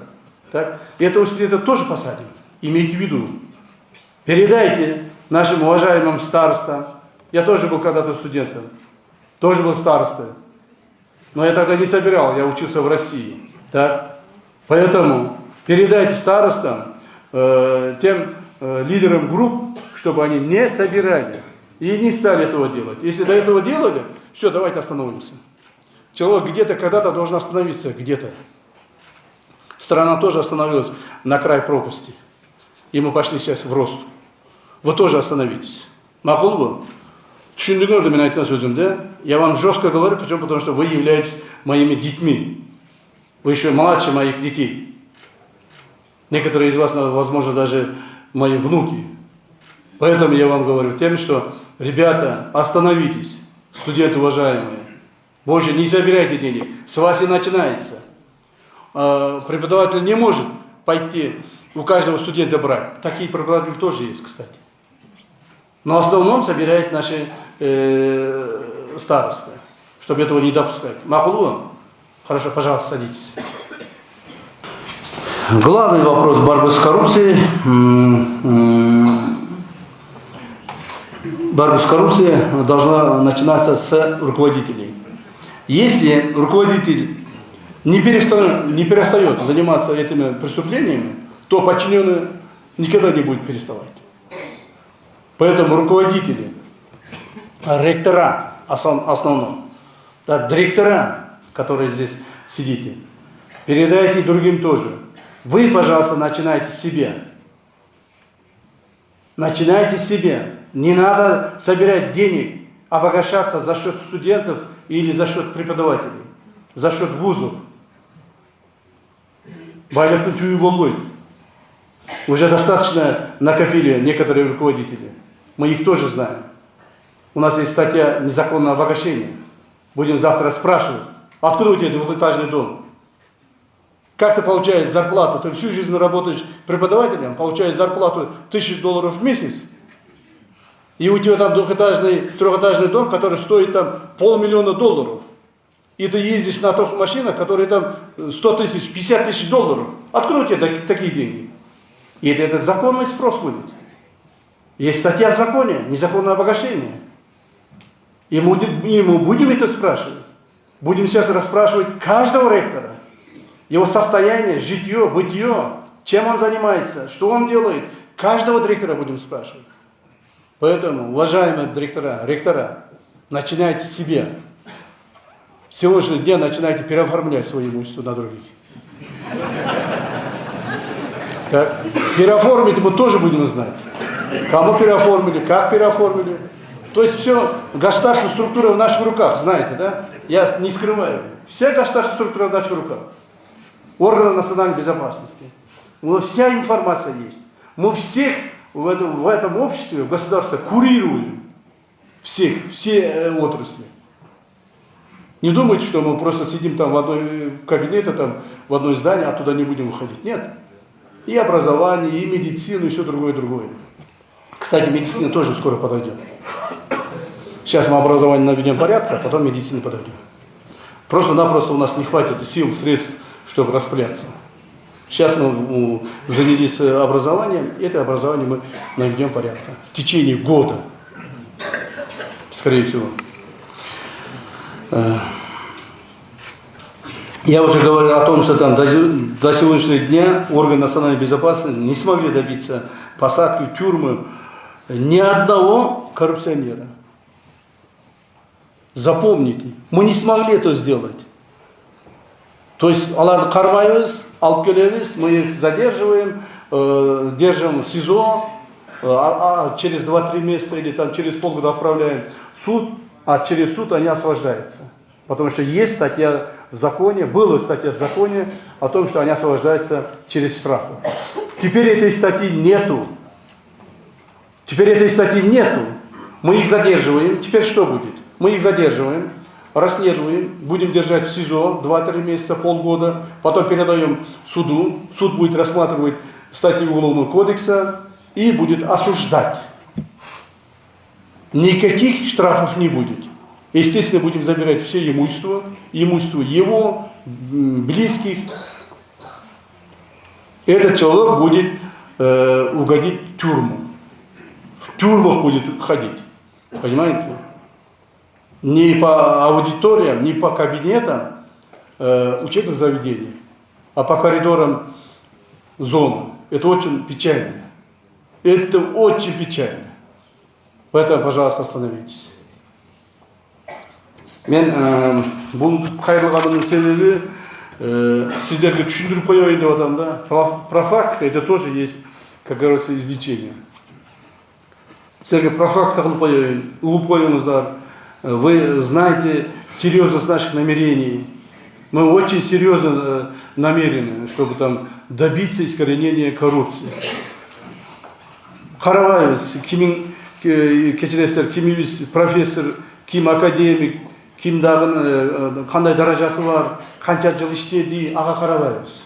Так? И этого студента тоже посадим. Имейте в виду. Передайте нашим уважаемым старостам. Я тоже был когда-то студентом. Тоже был старостой. Но я тогда не собирал, я учился в России. Так? Поэтому передайте старостам, тем лидерам групп, чтобы они не собирали. И не стали этого делать. Если до этого делали, все, давайте остановимся. Человек где-то, когда-то должен остановиться, где-то. Страна тоже остановилась на край пропасти. И мы пошли сейчас в рост. Вы тоже остановитесь. Мақұл ғой? Түсіндіңіздер мен айтқан сөзімді? Я вам жестко говорю, почему? Потому что вы являетесь моими детьми. Вы еще младше моих детей. Некоторые из вас, возможно, даже мои внуки. Поэтому я вам говорю тем, что, ребята, остановитесь, студенты уважаемые. Больше не собирайте денег. С вас и начинается. Преподаватель не может пойти у каждого студента брать. Такие преподаватели тоже есть, кстати. Но в основном собирают наши старосты, чтобы этого не допускать. Мақұл? Хорошо, пожалуйста, садитесь. Главный вопрос борьбы с коррупцией. Борьба с коррупцией должна начинаться с руководителей. Если руководитель не перестает заниматься этими преступлениями, то подчиненный никогда не будет переставать. Поэтому руководители, ректора основном, да, директора, которые здесь сидите, передайте другим тоже. Вы, пожалуйста, начинайте с себя. Начинайте с себя. Не надо собирать денег, обогащаться за счет студентов или за счет преподавателей, за счет вузов. Байлықтың түйі болмайды. Уже достаточно накопили некоторые руководители. Мы их тоже знаем. У нас есть статья «Незаконное обогащение». Будем завтра спрашивать, откуда у тебя двухэтажный дом? Как ты получаешь зарплату? Ты всю жизнь работаешь преподавателем, получаешь зарплату $1000 в месяц, и у тебя там трехэтажный дом, который стоит там $500 000. И ты ездишь на трех машинах, которые там 100 тысяч, 50 тысяч долларов. Откуда у тебя такие деньги? И этот законный спрос будет. Есть статья в законе, незаконное обогащение. И мы будем это спрашивать. Будем сейчас расспрашивать каждого ректора. Его состояние, житье, бытие, чем он занимается, что он делает. Каждого директора будем спрашивать. Поэтому, уважаемые ректора, начинайте с себя. С сегодняшнего дня начинайте переоформлять свое имущество на других. Так. Переоформить мы тоже будем знать. Кому переоформили, как переоформили. То есть все, государственная структура в наших руках, знаете, да? Я не скрываю. Вся государственная структура в наших руках. Органы национальной безопасности. Вся информация есть. Мы всех в этом обществе, в государстве курируем. Все отрасли. Не думайте, что мы просто сидим там в одной кабинете, там, в одной здании, а туда не будем выходить. Нет. И образование, и медицину, и все другое. Кстати, медицина тоже скоро подойдет. Сейчас мы образование наведем порядка, а потом медицина подойдет. Просто-напросто у нас не хватит сил, средств, чтобы распыляться. Сейчас мы занялись образованием, и это образование мы наведем порядка. В течение года, скорее всего. Я уже говорил о том, что там до сегодняшнего дня органы национальной безопасности не смогли добиться посадки в тюрьмы ни одного коррупционера. Запомните, мы не смогли это сделать. То есть, аларды қармаймыз, алып келеміз, мы их задерживаем, держим в СИЗО, а через 2-3 месяца или там через полгода отправляем в суд, а через суд они освобождаются. Потому что есть статья в законе, была статья в законе о том, что они освобождаются через штрафы. Теперь этой статьи нету. Мы их задерживаем. Теперь что будет? Мы их задерживаем, расследуем, будем держать в СИЗО 2-3 месяца, полгода, потом передаем суду. Суд будет рассматривать статьи Уголовного кодекса и будет осуждать. Никаких штрафов не будет. Естественно, будем забирать все имущество его близких, этот человек будет угодить в тюрьму. В тюрьмах будет ходить. Понимаете? Не по аудиториям, не по кабинетам учебных заведений, а по коридорам зоны. Это очень печально. Это очень печально. Поэтому, пожалуйста, остановитесь. Мен бұл қайырылғанның себебі сіздерге түсіндіріп қояйын деп отырмын да. Профилактика это тоже есть, как говорится, излечение. Сіздерге профилактика қылып қояйын, ұғып қойыңыздар. Вы знаете серьезность наших намерений. Мы очень серьезно намерены, чтобы там добиться искоренения коррупции. Қарабайыз, кешіресіздер, кимimiz профессор, ким академик, кимдағы қандай даражасы бар, қанша жыл іштеді, аға қарабайыз.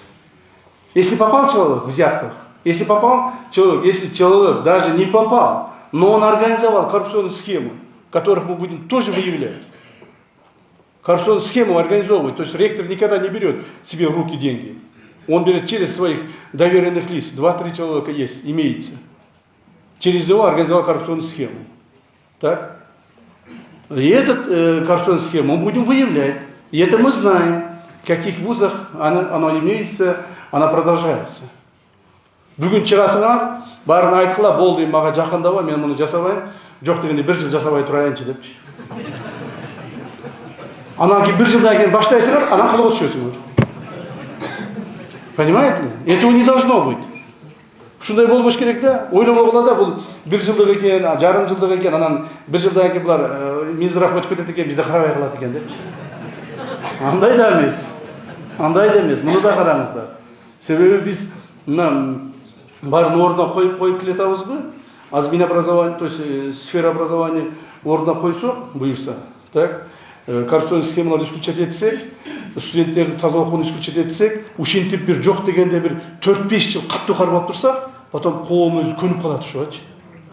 Если попал человек в взятках, если попал человек, если человек даже не попал, но он организовал коррупционную схему, которых мы будем тоже выявлять. Коррупционную схему организовывать, то есть ректор никогда не берет себе в руки деньги. Он берет через своих доверенных лиц, 2-3 человека есть, имеется. Через него организовал коррупционную схему. Так? И эту коррупционную схему мы будем выявлять. И это мы знаем, в каких вузах оно имеется, она продолжается. Бүгін чығасыңа, барын айтқыла, болды, маға жақындава, мен мұны жасабайын, жоқ дегенде 1 жыл жасабай тұрайыншы деп. Анан кейін 1 жылдан кейін баштайсыңар, анан қылып түсесіңер. Понимаете ли? Этого не должно быть. Шундай болбош керек да, ойлауға болады, бұл 1 жылдық екен, жарым жылдық екен, анан 1 жылдан кейін бұлар Минздрав өтіп кетеді екен, бізде қарабай қалады екен деп. Андай да емес. Андай да емес. Мұны да қараңыздар. Себебі біз барын орнына қойып келетамыз ғой. Аз Минобразование, то есть сфера образования орнына қойсақ, бұйырса, так, коррупционный схемаларды исключать етсек, студенттерді таза оқуын исключать етсек, ушентіп бір жоқ дегенде бір 4-5 жыл қатты қарап тұрсақ, потом қолым өзі көніп қалады шуачы.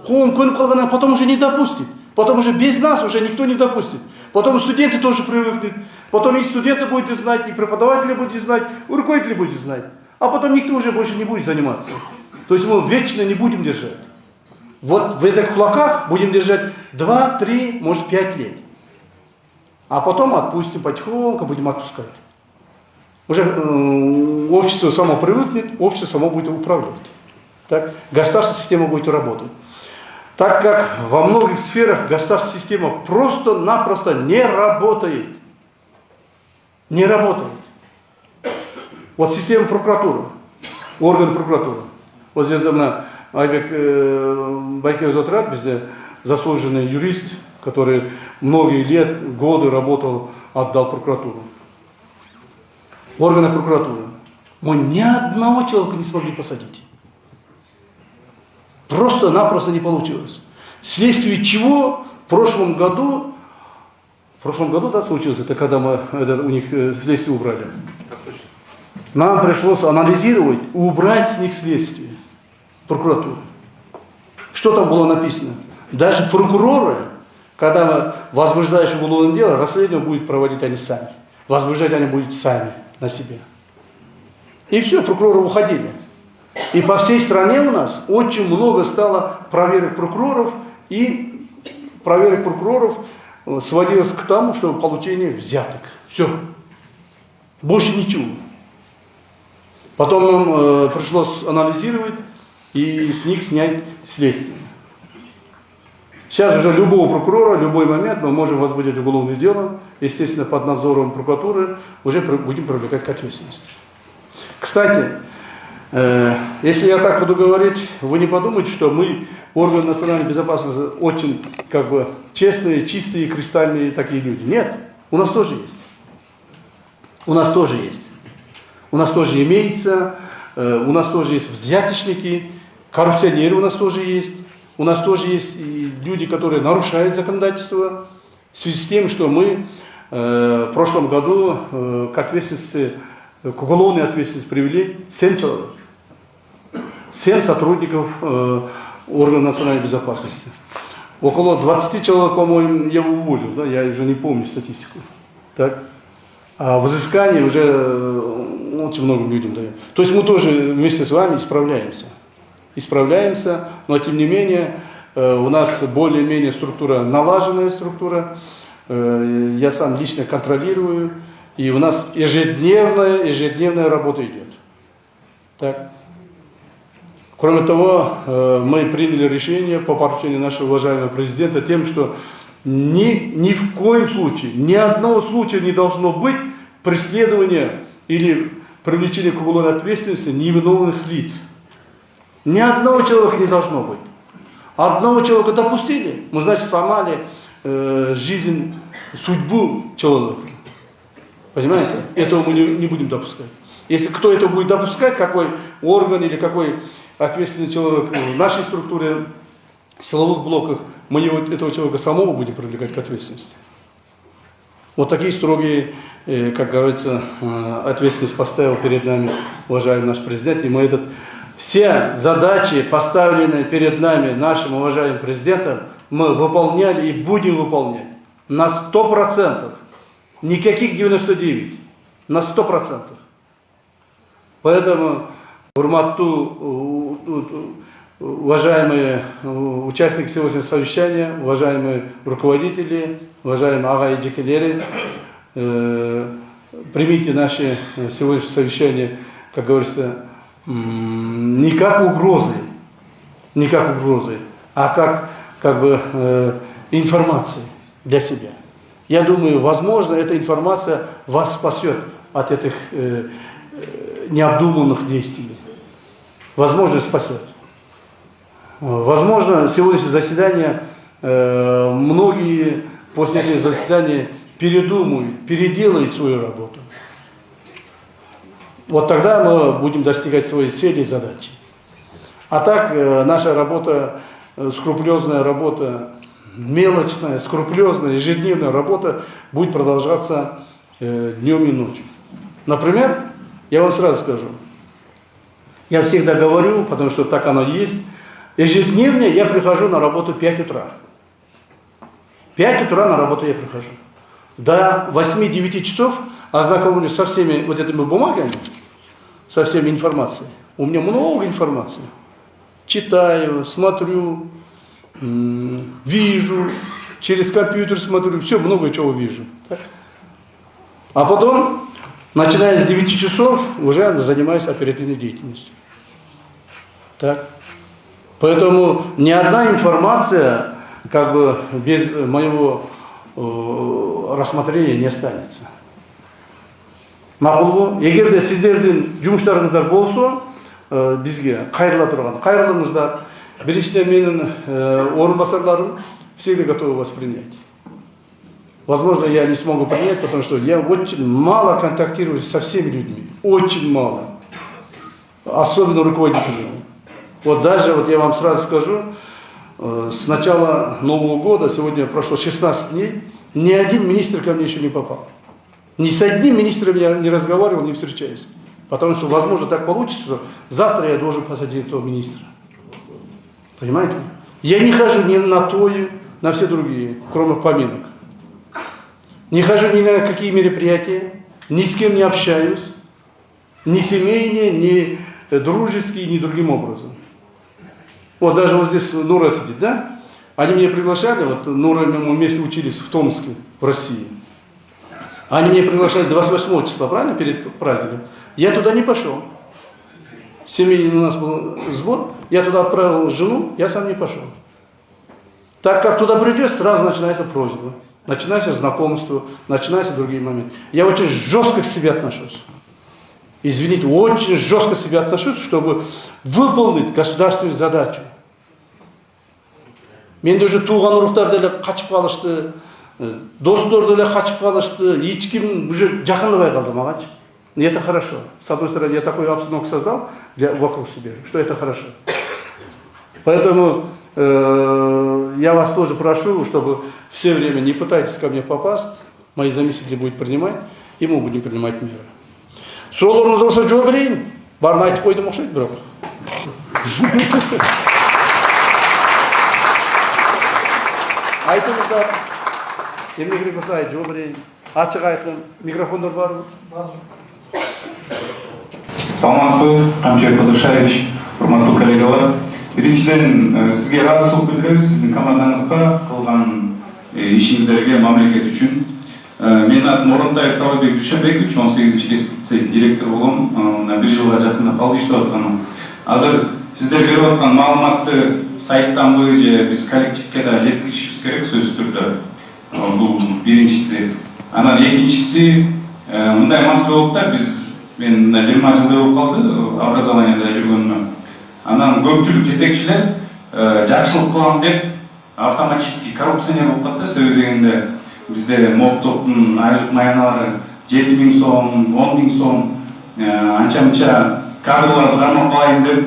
Қолым көніп қалғаннан потом уже не допустит. Потом уже без нас уже никто не допустит. Потом студенты тоже привыкнут. Потом и студенты будут знать, и преподаватели будут знать, и руководители будут знать. А потом никто уже больше не будет заниматься. То есть мы вечно не будем держать. Вот в этих кулаках будем держать 2, 3, может 5 лет. А потом отпустим потихоньку, будем отпускать. Уже общество само привыкнет, общество само будет управлять. Так? Государственная система будет работать. Так как во многих сферах государственная система просто-напросто не работает. Не работает. Вот система прокуратуры, орган прокуратуры. Вот здесь давно Айбек Байкев Затрат, заслуженный юрист, который многие лет, годы работал, отдал прокуратуру. Органы прокуратуры. Мы ни одного человека не смогли посадить. Просто-напросто не получилось. Вследствие чего в прошлом году, да, случилось, это когда мы у них следствие убрали. Нам пришлось анализировать, убрать с них следствие. Прокуратуры. Что там было написано? Даже прокуроры, когда возбуждаешь уголовное дело, расследование будет проводить они сами. Возбуждать они будут сами на себя. И все, прокуроры уходили. И по всей стране у нас очень много стало проверок прокуроров, и проверок прокуроров сводилось к тому, чтобы получение взяток. Все. Больше ничего. Потом нам пришлось анализировать и с них снять следствие. Сейчас уже любого прокурора, в любой момент мы можем возбудить уголовное дело, естественно, под надзором прокуратуры уже будем привлекать к ответственности. Кстати, если я так буду говорить, вы не подумайте, что мы, органы национальной безопасности, очень честные, чистые, кристальные такие люди. Нет, у нас тоже есть. У нас тоже есть. У нас тоже имеется, у нас тоже есть взяточники, коррупционеры у нас тоже есть. У нас тоже есть и люди, которые нарушают законодательство в связи с тем, что мы в прошлом году к ответственности, к уголовной ответственности привели 7 человек. 7 сотрудников органов национальной безопасности. Около 20 человек, по-моему, я уволил, да, я уже не помню статистику. Так? А взыскание уже очень многим людям дает. То есть мы тоже вместе с вами исправляемся. Исправляемся, но тем не менее у нас более-менее структура, налаженная структура. Я сам лично контролирую. И у нас ежедневная работа идет. Так. Кроме того, мы приняли решение по поручению нашего уважаемого президента тем, что ни в коем случае, ни одного случая не должно быть преследования или привлечения к уголовной ответственности невиновных лиц. Ни одного человека не должно быть. Одного человека допустили, мы, значит, сломали жизнь, судьбу человека. Понимаете? Этого мы не будем допускать. Если кто это будет допускать, какой орган или какой ответственный человек в нашей структуре, в силовых блоках, мы этого человека самого будем привлекать к ответственности. Вот такие строгие, как говорится, ответственность поставил перед нами уважаемый наш президент. И мы все задачи, поставленные перед нами нашим уважаемым президентом, мы выполняли и будем выполнять на 100%. Никаких 99, на 100%. Поэтому, уважаемые участники сегодняшнего совещания, уважаемые руководители, уважаемые ага и жекелери, примите наше сегодняшнее совещание, как говорится, не как угрозы, а как бы информацией для себя. Я думаю, возможно, эта информация вас спасет от этих необдуманных действий. Возможно, спасет. Возможно, сегодняшнее заседание, многие после этого заседания передумают, переделают свою работу. Вот тогда мы будем достигать своей цели и задачи. А так, наша работа, скрупулезная работа, мелочная, скрупулезная, ежедневная работа будет продолжаться днем и ночью. Например, я вам сразу скажу, я всегда говорю, потому что так оно и есть, ежедневно я прихожу на работу в 5 утра. В 5 утра на работу я прихожу. До 8-9 часов ознакомлюсь со всеми вот этими бумагами, со всеми информацией. У меня много информации. Читаю, смотрю, вижу, через компьютер смотрю, все, много чего вижу. Так? А потом, начиная с 9 часов, уже занимаюсь оперативной деятельностью. Так? Поэтому ни одна информация, как бы, без моего рассмотрения не останется. Мақұл, егер де сіздердің жұмыстарыңыздар болса, бізге қайырыла тұрған, қайырлыңыздар. Біріншіден менің орынбасарларым всегда готовы вас принять. Возможно, я не смогу принять, потому что я очень мало контактирую со всеми людьми. Очень мало. Особенно руководителями. Вот даже, вот я вам сразу скажу, с начала Нового года, сегодня прошло 16 дней, ни один министр ко мне еще не попал. Ни с одним министром я не разговаривал, не встречаюсь. Потому что, возможно, так получится, что завтра я должен посадить этого министра. Понимаете? Я не хожу ни на то, на все другие, кроме поминок. Не хожу ни на какие мероприятия, ни с кем не общаюсь, ни семейные, ни дружеские, ни другим образом. Вот даже вот здесь Нура сидит, да? Они меня приглашали, вот Нура, мы вместе учились в Томске, в России. Они меня приглашали 28 числа, правильно, перед праздником. Я туда не пошел. Семейный у нас был сбор, я туда отправил жену, я сам не пошел. Так как туда придешь, сразу начинается просьба, начинается знакомство, начинаются другие моменты. Я очень жестко к себе отношусь. Извините, очень жестко к себе отношусь, чтобы выполнить государственную задачу. Мен уже туған ұрықтар деле қачып қалышты, достар деле қачып қалышты, ешкім уже жақындабай қалды мағанчы. И это хорошо. С одной стороны, я такую обстановку создал вокруг себя, что это хорошо. Поэтому я вас тоже прошу, чтобы все время не пытайтесь ко мне попасть, мои заместители будут принимать, и мы будем принимать меры. Сұрауларыңыз болса жауап берейін. Барын айтып қойдым ұқсайды, бірақ. Айтыңыздар. Емне керек болса жауап берейін. Açık ayıkın mikrofonlar var mı? Саламатсызбы, Камчыбек Кудышаевич, урматтуу коллегалар. Биринчиден сизге ыраазычылык билдиребиз сиздин командаңызга кылган ишиңиздерге мамлекет үчүн. Менин атым Оронтаев Талабек Дүйшөнбекович, 18-чи кесиптеги директор болом. 1 жылга жакын калды иштеп атканым. Азыр сиздер берип аткан маалыматты сайттанбы же биз коллективге да жеткиришибиз керек сөзсүз түрдө. Бул биринчиси. Анан экинчиси мындай маселе болуп да мен 20 жылдай болуп калды образованияда жүргөнүмө. Анан көпчүлүк жетекчилер жакшылык кылам деп автоматически коррупционер болуп калат да. Себеби дегенде бизде МОПТоптун айлык маяналары 7.000 сом, 10.000 сом, анча-мынча кадрларды кармап калайын деп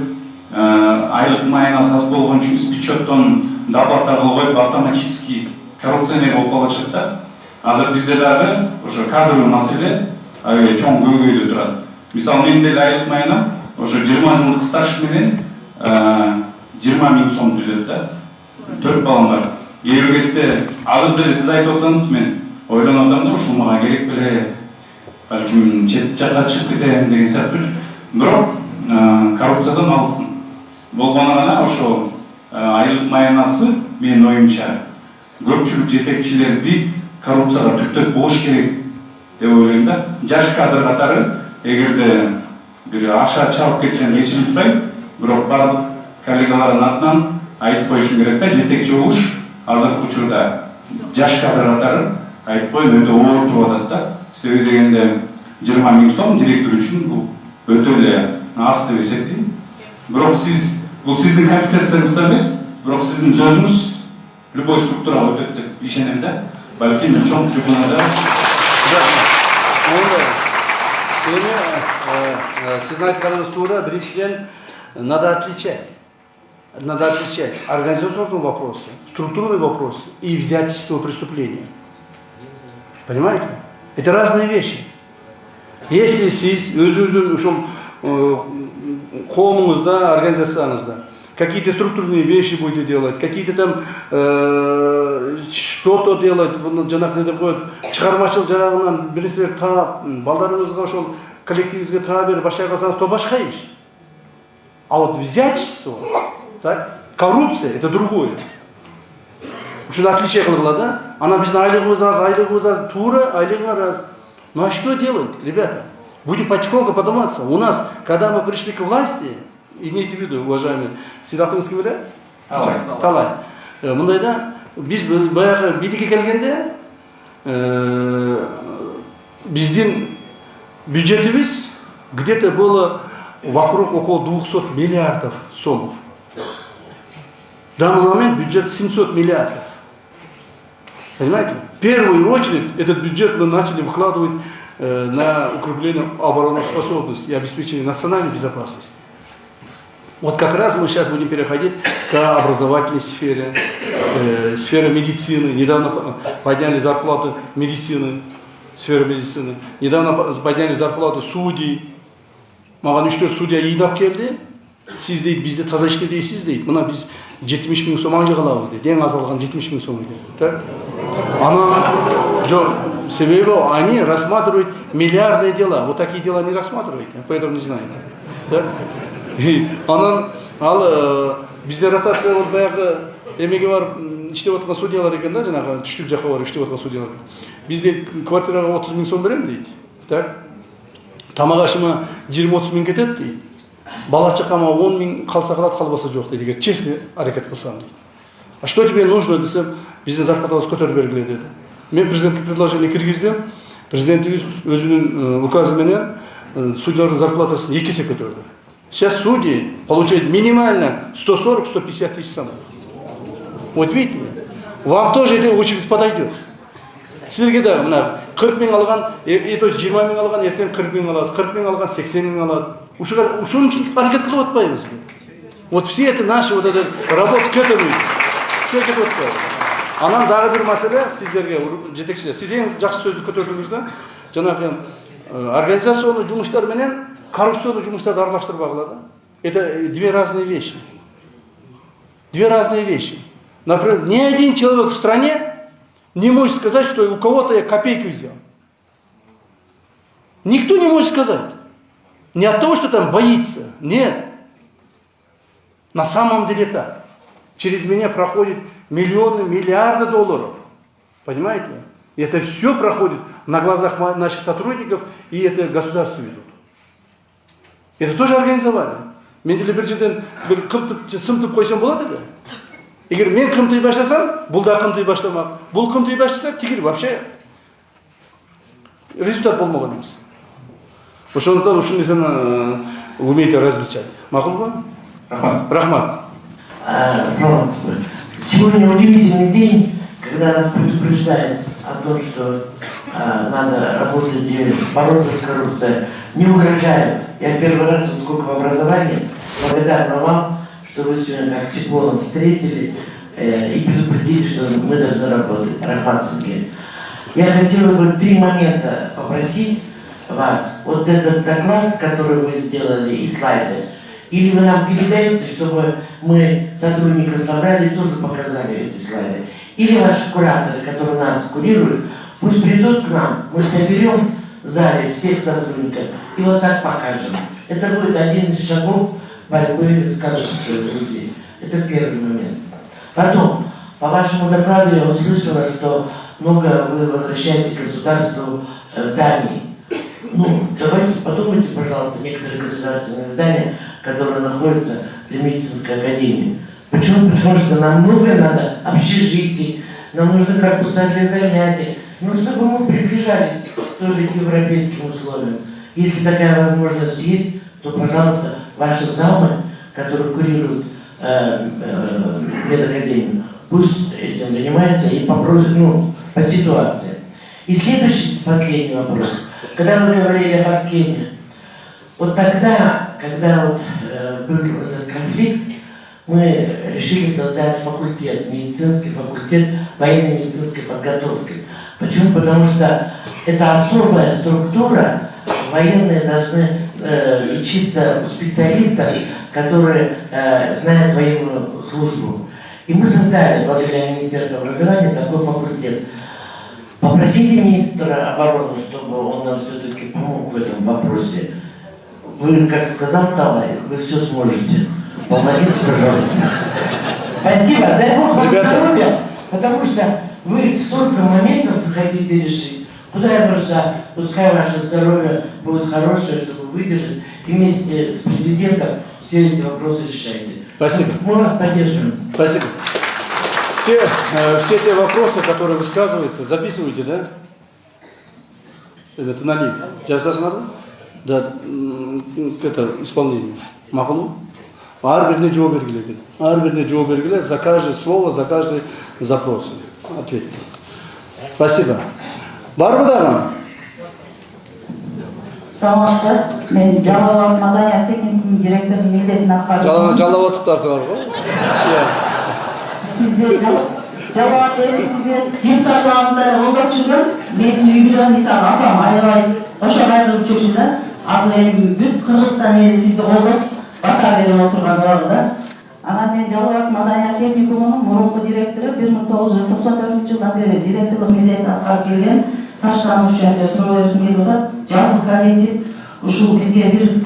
айлык маянасы аз болгон үчүн спичоттон доплата кылып коюп автоматически коррупционер болуп калышат да. Азыр бизде дагы ошо кадровый маселе аябай чоң көйгөйдө турат. Мисалы мен деле айлык маянам ошо 20 жылдык стаж менен 20.000 сом түзөт да. 4 балам бар. Кээ бир кезде азыр деле сиз айтып атсаңыз мен ойлонуп атам да, ушул мага керек беле, балким чет жакка чыгып кетем деген сыяктуу. Бирок коррупциядан алыспын. Болгону гана ошо айлык маянасы менин оюмча көпчүлүк жетекчилерди коррупцияга түртөт болуш керек деп ойлойм да. Жаш кадр катары эгерде бир аша чабып кетсем кечирим сурайм, бирок баардык коллегалардын атынан айтып коюшум керек да, жетекчи болуш азыркы учурда жаш кадр катары айтып коюм өтө оор туруп атат да. Себеби дегенде 20.000 сом директор үчүн бул өтө эле аз деп эсептейм. Бирок бул сиздин компетенцияңызда эмес, бирок сиздин сөзүңүз любой структурага өтөт деп ишенем да. Балким чоң трибунада. Сиздин айтканыңыз туура. Биринчиден надо отличать организационные вопросы, структурные вопросы и взяточство преступления. Понимаете? Это разные вещи. Если сиз өзүңүздүн ушул коомуңузда, организацияңызда какие-то структурные вещи будете делать, какие-то там что-то делать, жанагы деп коет, чыгармачылык жарагынан бир нерселер таап, балдарыңызга ошол коллективибизге таа берип башка кылсаңыз, то башка иш. А вот взяточество, так, коррупция это другое. Ушуну отличие кылгыла да. Ана биздин айлыгыбыз аз, туура айлыгы аз. Ну а что делать, ребята? Будем потихоньку подниматься. У нас, когда мы пришли к власти, имейте в виду, уважаемые, сидатыңыз ким эле? Талай. Мындайда биз баягы бидикке келгенде биздин бюджетибиз где-то было вокруг около 200 миллиардов сомов. В данный момент бюджет 700 миллиардов. Понимаете? В первую очередь этот бюджет мы начали вкладывать на укрепление обороноспособности и обеспечение национальной безопасности. Вот как раз мы сейчас будем переходить к образовательной сфере, сфере медицины. Недавно подняли зарплату медицины, сферы медицины. Недавно подняли зарплату судей. Маған 3-4 судья ыйдап келди. Сиз дейт, бизде таза иште дейсиз дейт. Мына биз 70.000 сом айлык алабыз дейт. Эң аз алган 70.000 сом дейт. Так? Себеби они рассматривают миллиардные дела. Вот такие дела не рассматривают, поэтому не знаю. Так? Анан бизде ротация вот баягы эмеге барып иштеп аткан судьялар экен да, жанагы түштүк жакка барып иштеп аткан судьялар. Бизде квартирага 30.000 сом берем дейт. Так? Тамак ашыма 20-30 миң кетет дейт. Бала чакама 10 миң калса калат, калбаса жок дейт. Эгер честный аракет кылсам дейт. А что тебе нужно десем, биздин зарплатабызды көтөрүп бергиле деди. Мен президентке предложение киргиздим. Президентибиз өзүнүн указы менен судьялардын зарплатасын 2 эсе көтөрдү. Сейчас судьи получают минимально 140-150 тысяч самых. Вот видите, вам тоже эта очередь подойдет. Силерге да мына 40 миң алган, то есть 20 миң алган, эртең 40 миң аласыз, 40 миң алган 80 миң алат. Ушунун үчүн аракет кылып атпайбызбы? Вот все это наши вот это работа к этому. Все кетип атпайбы. Анан дагы бир маселе сиздерге жетекчилер. Сиз эң жакшы сөздү көтөрдүңүз да. Жанагы организационный жумуштар менен коррупционный жумуштарды аралаштырбагыла да. Это две разные вещи. Две разные вещи. Например, ни один человек в стране не может сказать, что у кого-то я копейку взял. Никто не может сказать. Не от того, что там боится. Нет. На самом деле так. Через меня проходят миллионы, миллиарды долларов. Понимаете? И это все проходит на глазах наших сотрудников, и это государство ведут. Это тоже организовали. Мен деле бір жерден бір сымтып қойсам болады да. Егер мен қымтый башласам, бұл да қымтый башламақ. Бұл қымтый башласа, тегер вообще результат болмаған емес. Ошондықтан ушул нерсени умейте различать. Мақұл ба? Рахмат. Саламатсызбы. Сегодня удивительный день, когда нас предупреждают о том, что надо работать и бороться с коррупцией. Не угрожают. Я первый раз, сколько в образовании, благодарна вам, что вы сегодня как тепло нас встретили и предупредили, что мы должны работать. Рахмат Сергей. Я хотела бы 3 момента попросить вас. Вот этот доклад, который вы сделали, и слайды, или вы нам передаете, чтобы мы сотрудников собрали и тоже показали эти слайды. Или ваши кураторы, которые нас курируют, пусть придут к нам, мы соберем в зале всех сотрудников и вот так покажем. Это будет один из шагов борьбы с коррупцией в Грузии. Это первый момент. Потом, по вашему докладу я услышала, что много вы возвращаете государству зданий. Ну, давайте подумайте, пожалуйста, некоторые государственные здания, которые находятся при медицинской академии. Почему? Потому что нам многое надо общежитий, нам нужны корпуса для занятий, ну, чтобы мы приближались тоже к европейским условиям. Если такая возможность есть, то, пожалуйста, ваши замы, которые курируют медакадемию, пусть этим занимаются и попросят, ну, по ситуации. И следующий, последний вопрос. Когда вы говорили об Аркене, вот тогда, когда вот, был этот конфликт, мы решили создать факультет, медицинский факультет военно-медицинской подготовки. Почему? Потому что это особая структура, военные должны лечиться у специалистов, которые знают военную службу. И мы создали, благодаря Министерству образования, такой факультет. Попросите министра обороны, чтобы он нам все-таки помог в этом вопросе. Вы, как сказал Талай, вы все сможете. Помогите, пожалуйста. Спасибо. Дай Бог вам здоровья, потому что вы столько моментов хотите решить. Куда я просто, пускай ваше здоровье будет хорошее, чтобы выдержать, и вместе с президентом все эти вопросы решайте. Спасибо. Мы вас поддерживаем. Спасибо. Все те вопросы, которые высказываются, записывайте, да? Это налей. Сейчас даже надо? Да, это исполнение. Махалу? Арбитный жауап бергилер. Арбитный жауап бергилер за каждое слово, за каждый запрос. Ответьте. Спасибо. Бар мı Саламатсыздар. Мен Жалал Маданият техникум директорунун милдетин аткарып. Жалап атыптарсыз бар го? Сизде Жалал эли сизге депутаттарыбызда колдоп жүргөн менин үй бүлөм мисалы апам аябайсыз ошого айрылып жүрчү да. Азыр эми бүт Кыргызстан эли сизди колдоп бата берип отурган убагы да. Анан мен Жалал Маданият техникумунун мурунку директору 1994-жылдан бери директорлук милдетин аткарып келген. Таштанов жөнүндө суроо берип келип атат. Жалпы коллектив ушул бизге бир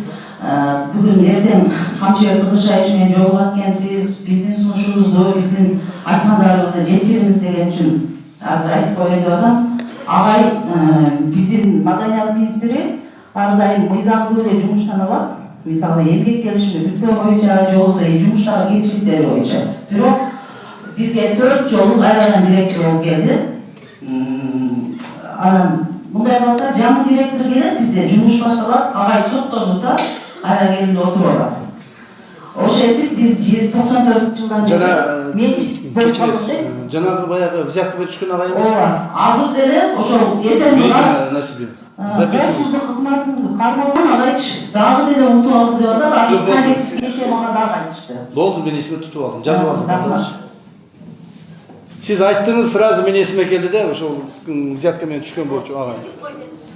бүгүн эртең Камчыбек Кылышбаев менен жолугат экенсиз, биздин сунушубузду, биздин айткандарыбызды жеткириңиз деген үчүн азыр айтып коеюн деп атам. Агай биздин маданият министри ар дайым мыйзамдуу эле жумуштан алат. Мисалы эмгек келишими бүткөн боюнча же болбосо жумуштагы кемчиликтер боюнча. Бирок бизге 4 жолу кайрадан директор болуп келди. Анан мындай болот, жаңы директор келет, бизде жумуш башталат, агай соттонду да, кайра келип отуруп алат. Ошентип биз 94-жылдан бери жанагы баягы взяткаға түшкөн агай эмес. Ооба, азыр деле ошол эсенбулар насибе. Записывай. Кызматын кармалган агайчы дагы деле утуп алды деп атат. Азыр коллектив кечээ мага дагы айтышты. Болду, мен эсиме тутуп алдым, жазып алдым. Siz ayttınız сразу мен esime келди де, ошол взятка менен түшкөн болчу агай.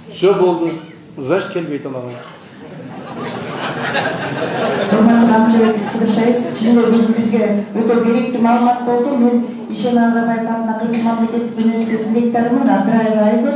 Все болду. Значит, келбейт ал агай. Урматтуу Камчыбек Кылышбаев, чынында бүгүн бизге өтө керектүү маалымат болду. Мен Ишен Аңгабаев атынан Кыргыз мамлекеттик университетинин ректорумун. Абдрайым айгүл.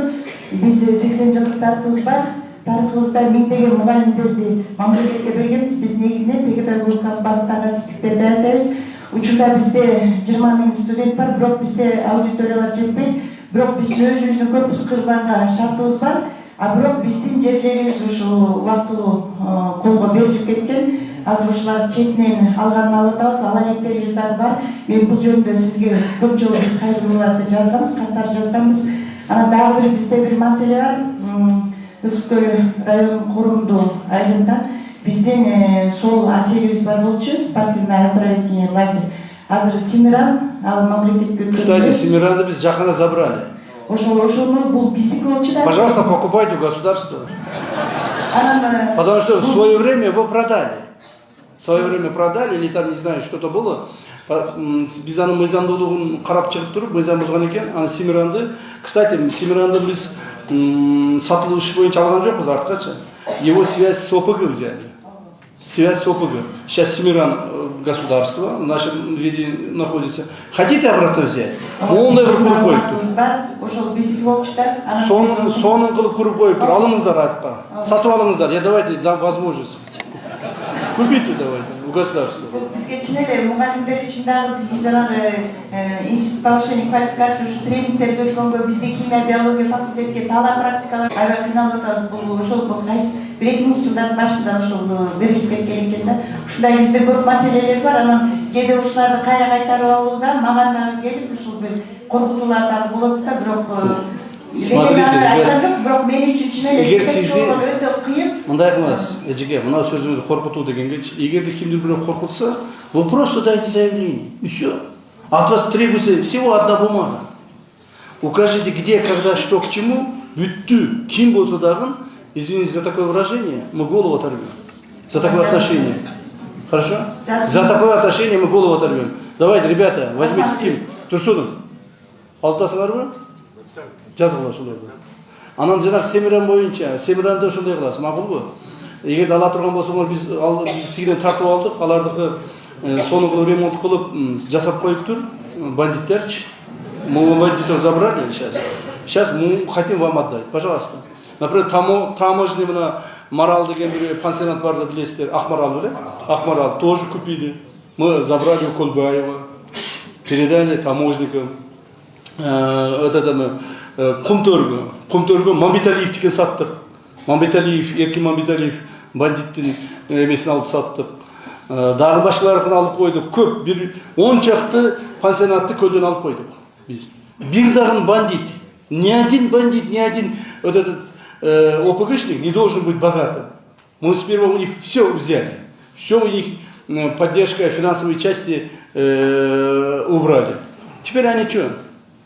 Биз 80 жылдыктарыбыз бар. тарыхыбызда миңдеген мугалимдерди мамлекетке бергенбиз. Биз негизинен педагогикалык багыттагы жетистиктерди даярдайбыз. Учурда бизде 20 000 студент бар, бирок бизде аудиториялар жетпейт. Бирок биздин өзүбүздүн көпүс кырганга шартыбыз бар. А бирок биздин жерлерибиз ушул убактылуу колго берилип кеткен. Азыр ушулар четинен алганын алып атабыз, ала электерибиз дагы бар. Мен бул жөнүндө сизге көп жолу биз кайрылууларды жазганбыз, каттар жазганбыз. Анан дагы бизде бир маселе бар. Ысык-Көл район корумдуу айылында биздин сол аселибиз бар болчу, спортивный оздоровительный лагерь. Азыр Семиран, ал мамлекетке. Кстати, Семиранды biz жақына забрали. Ошону бул биздики болчу да. Пожалуйста, покупайте у государства. Потому что в свое время его продали. В свое время продали, или там, не знаю, что-то было. Biz аны мыйзамдуулугун карап чыгып туруп, мыйзам бузган экен, аны Семиранды. Кстати, Семиранды биз сатылыш боюнча алган жокпуз арткача. Его связь с ОПГ взяли. Связь с ОПГ. Сейчас Семиран государство в нашем виде находится. Хотите обратно взять? Ондай бір куруп коюптур. Ошол биздики болчу да. Сонун кылып куруп коюптур. Алыңыздар артка. Сатып алыңыздар. Давайте, дам возможность. Купите давайте в государство. Бизге чын эле мугалимдер үчүн дагы биздин жанагы институт повышения квалификации ушу тренингтерди өткөнгө бизде химия, биология факультетке тала практикалар аябай кыйналып атабыз. Бул ошол кайсы 2000 жылдардын башында ошол берилип кеткен экен да. Ушундай бизде көп маселелер бар. Анан кээде ушуларды кайра кайтарып алууда мага дагы келип ушул бир коркутуулар дагы болот да, бирок Егер сизде мындай кылыңыз, эжеке, мына сөзүңүз коркутуу дегенге, эгерде кимдир бирөө коркутса, вы просто дайте заявление, и все. От вас требуется всего одна бумага. Укажите, где, когда, что, к чему, бүттү, ким болсо дагы, извините за такое выражение, мы голову оторвем. За такое отношение. Хорошо? За такое отношение мы голову оторвем. Давайте, ребята, возьмите с кем? Турсунов, алтасыңарбы? Жазғыла ошолорду. Анан жанагы Семиран боюнча, Семиранды ошондой кыласыз, макулбу? Эгерде ала турган болсоңор, биз тигинен тартып алдык, алардыкы сону кылып ремонт кылып жасап коюптур, бандиттерчи. Мы бандитов забрали сейчас. Сейчас мы хотим вам отдать, пожалуйста. Например, таможня мына Марал деген бир пансионат барды билесиздер, Акмарал беле? Акмарал тоже купили. Мы забрали у Кольбаева, передали таможникам. Кумтөргө Мамбеталиев деген саттык. Мамбеталиев, Эркин Мамбеталиев бандиттин эмесин алып саттык. Дагы башкаларын алып койдук. Көп, бир 10 чакты пансионатты көлдөн алып койдук. Бир дагы бандит, ни один бандит, ни один вот этот ОПГшник не должен быть богатым. Мы сперва у них все взяли. Все у них поддержка финансовой части убрали. Теперь они что?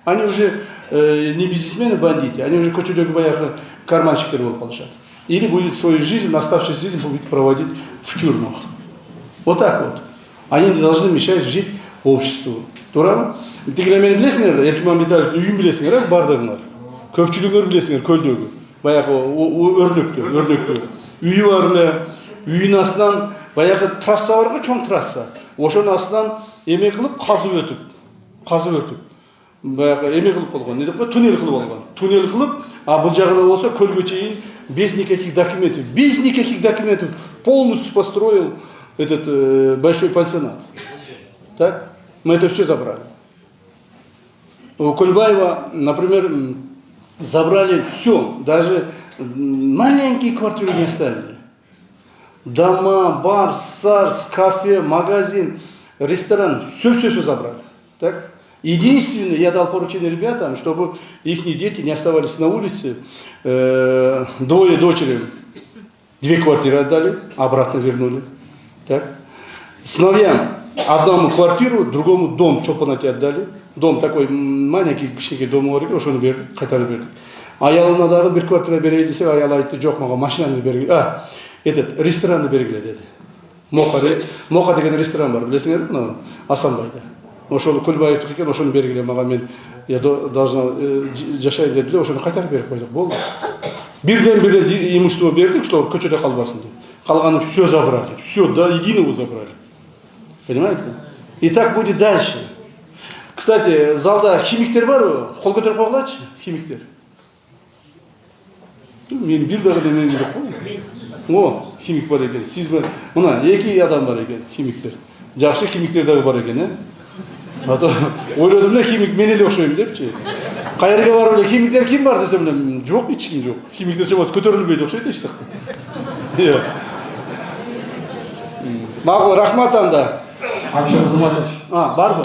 Они уже не бизнесмены, бандиты, они уже көчөдөгү баягы карманщиктер болуп калышат. Или будет свою жизнь, оставшуюся жизнь будет проводить в тюрьмах. Вот так вот. Они не должны мешать жить обществу. Туурабы? Тигилер мени билесиңер, Эркин Мамбеталиев үйүн билесиңер, бардыгыңар. Көпчүлүгүңөр билесиңер, көлдөгү. Баягы өрнөктө. Үйү бар эле, үйүнүн астынан баягы трасса бар го, чоң трасса. Ошонун астынан эме кылып казып өтүп. Баягы эме кылып болгон, не деп кой, туннель кылып алган. Туннель кылып, а бул жагына болсо көлгө чейин без никаких документов полностью построил этот большой пансионат. Так? Мы это все забрали. У Кольбаева, например, забрали все, даже маленькие квартиры не оставили. Дома, бар, сарс, кафе, магазин, ресторан, все забрали. Так? Единственное, я дал поручение ребятам, чтобы их дети не оставались на улице. Двое дочери 2 квартиры отдали, обратно вернули. Так? Сыновьям одному квартиру, другому дом чопанати отдали. Дом такой маленький, кичинекей дом бар экен, ошону бердик, кайтарып бердик. Аялына дагы 1 квартира берейин десек, аял айтты, жок, мага машинаны бергиле. Этот ресторанды бергиле деди. Мока деген ресторан бар, билесиңерби, мына Асанбайда. Ошол Көлбаевдики экен, ошону бергиле мага, мен я должна жашайын дедиле, ошону кайтарып берип койдук, болду. Бирден имущество бердик, что көчөдө калбасын деп. Калганын все забрали, все до единого забрали. Понимаете? И так будет дальше. Кстати, залда химиктер бар, кол көтөрүп койгулачы, химиктер. Мен бир дагы демен жок кой. О, химик бар экен. Сиз мына эки адам бар экен, химиктер. Жакшы химиктер дагы бар экен, А то ойлодум эле химик мен эле окшойм депчи. Кайерге барып эле химиктер ким бар десем эле жок, эч ким жок. Химиктер чамат көтөрүлбөйт окшойт эч жакта. Иә. Макул, рахмат анда. Камчы Кудуматович. Барбы?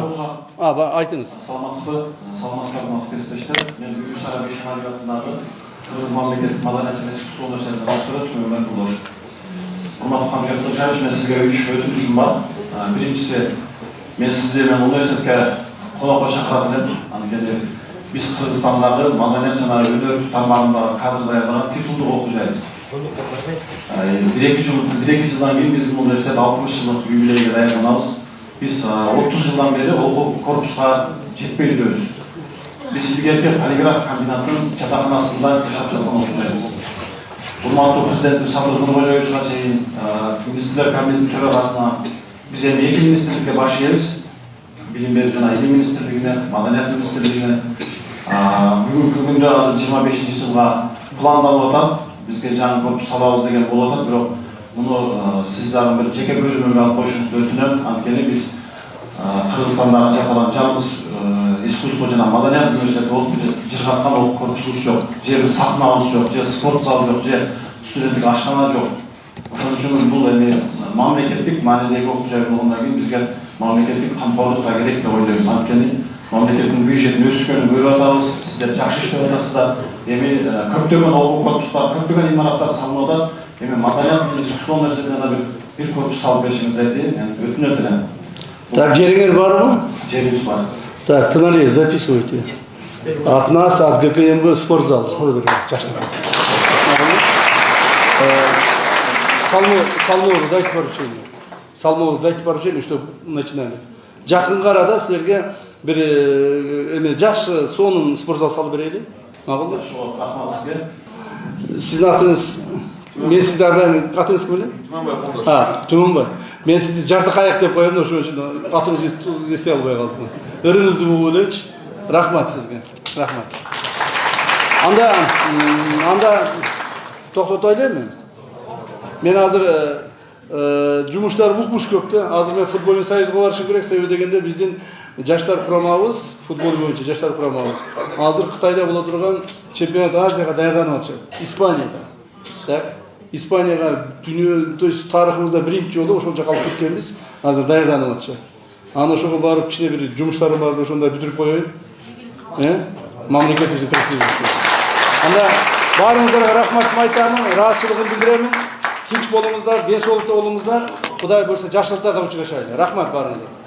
Айтыңыз. Саламатсызбы? Саламатсыздар, кесиптештер. Мен Бүгүн Сара Бейшеналиев атындагы Кыргыз мамлекеттик маданият жана искусство университетинин ректору Түмөнбек Кулош. Урматтуу Камчы Кудуматович, мен сизге 3 өтүнүшүм бар. Биринчиси, мен сизди университетке конокко чакырат элем. Анткени биз Кыргызстандагы маданият жана өнөр тармагындагы кадр даярдаган титулдук окуучубуз. Bir-iki жылдан кейін біздің университет 60 жылдық юбилейге даярданабыз. Біз 30 жылдан бері оқу корпусқа жетпей жүрөбүз. Біз Илгерке полиграф комбинаттын жатаканасында жашап жаткан окуучубуз. Урматтуу президент Садыр Нуркожоевичке чейин министрлер кабинетинин төрагасына биз эми 2 министрликке баш ийебиз. Билим берүү жана илим министрлигине, маданият министрлигине. Бүгүнкү күндө азыр 25-жылга планданып атат. Бизге жаңы корпус салабыз деген болуп атат, бирок муну сиз дагы бир жеке көзөмөлгө алып коюшуңузду өтүнөм. Анткени биз Кыргызстандагы жапалан жалгыз искусство жана маданият университети болуп жыргаткан окуу корпусубуз жок, же бир сахнабыз жок, же спорт залы жок, же студенттик ашкана жок. Ошон үчүн бул эми мамлекеттик маанидеги окуу жай болгондон кийин бизге мамлекеттик камкорлук да керек деп ойлойм. Анткени мамлекеттин бюджетин өскөнүн көрүп атабыз, сиздер жакшы иштеп атасыздар. Эми көптөгөн окуу корпустар, көптөгөн имараттар салынууда. Эми маданият жана искусство университетине да бир корпус салып беришиңиздерди өтүнөт элем. Так, жериңер барбы? Жерибиз бар. Так, Тыналиев, записывайте. От нас, от ГКМБ, спортзал. Салмову дайте поручение. Салмову дайте поручение, чтобы начинали. Жакын арада силерге бир эме жакшы сонун спортзал салып берели. Макулбу? Рахмат сизге. Сиздин атыңыз, мен сизди ардайым, атыңыз ким эле? Түмөнбай. Мен сизди жарты каяк деп коем, ошон үчүн атыңызды эстей албай калдым. Өрүңүздү бугуп элечи. Рахмат сизге. Рахмат. Анда токтотой элеми? Мен азыр жумуштар укмуш көп да. Азыр мен футбольный союзга барышым керек, себеби дегенде биздин жаштар курамабыз, футбол боюнча жаштар курамабыз. Азыр Кытайда боло турган чемпионат Азияга даярданып атышат. Испанияда. Так, Испанияга дүйнө, то есть тарыхыбызда биринчи жолу ошол жака алып кеткенбиз. Азыр даярданып атышат. Аны ошого барып кичине бир жумуштарым бар, ошондо бүтүрүп коеюн. Мамлекетибизге престиж. Анда баарыңыздарга рахматымды айтамын, ыраазычылыгымды билдирем. Tinch болуңуздар, ден соолукта болуңуздар. Кудай буйрса жакшылыкта да учурашайлы. Рахмат баарыңыздарга.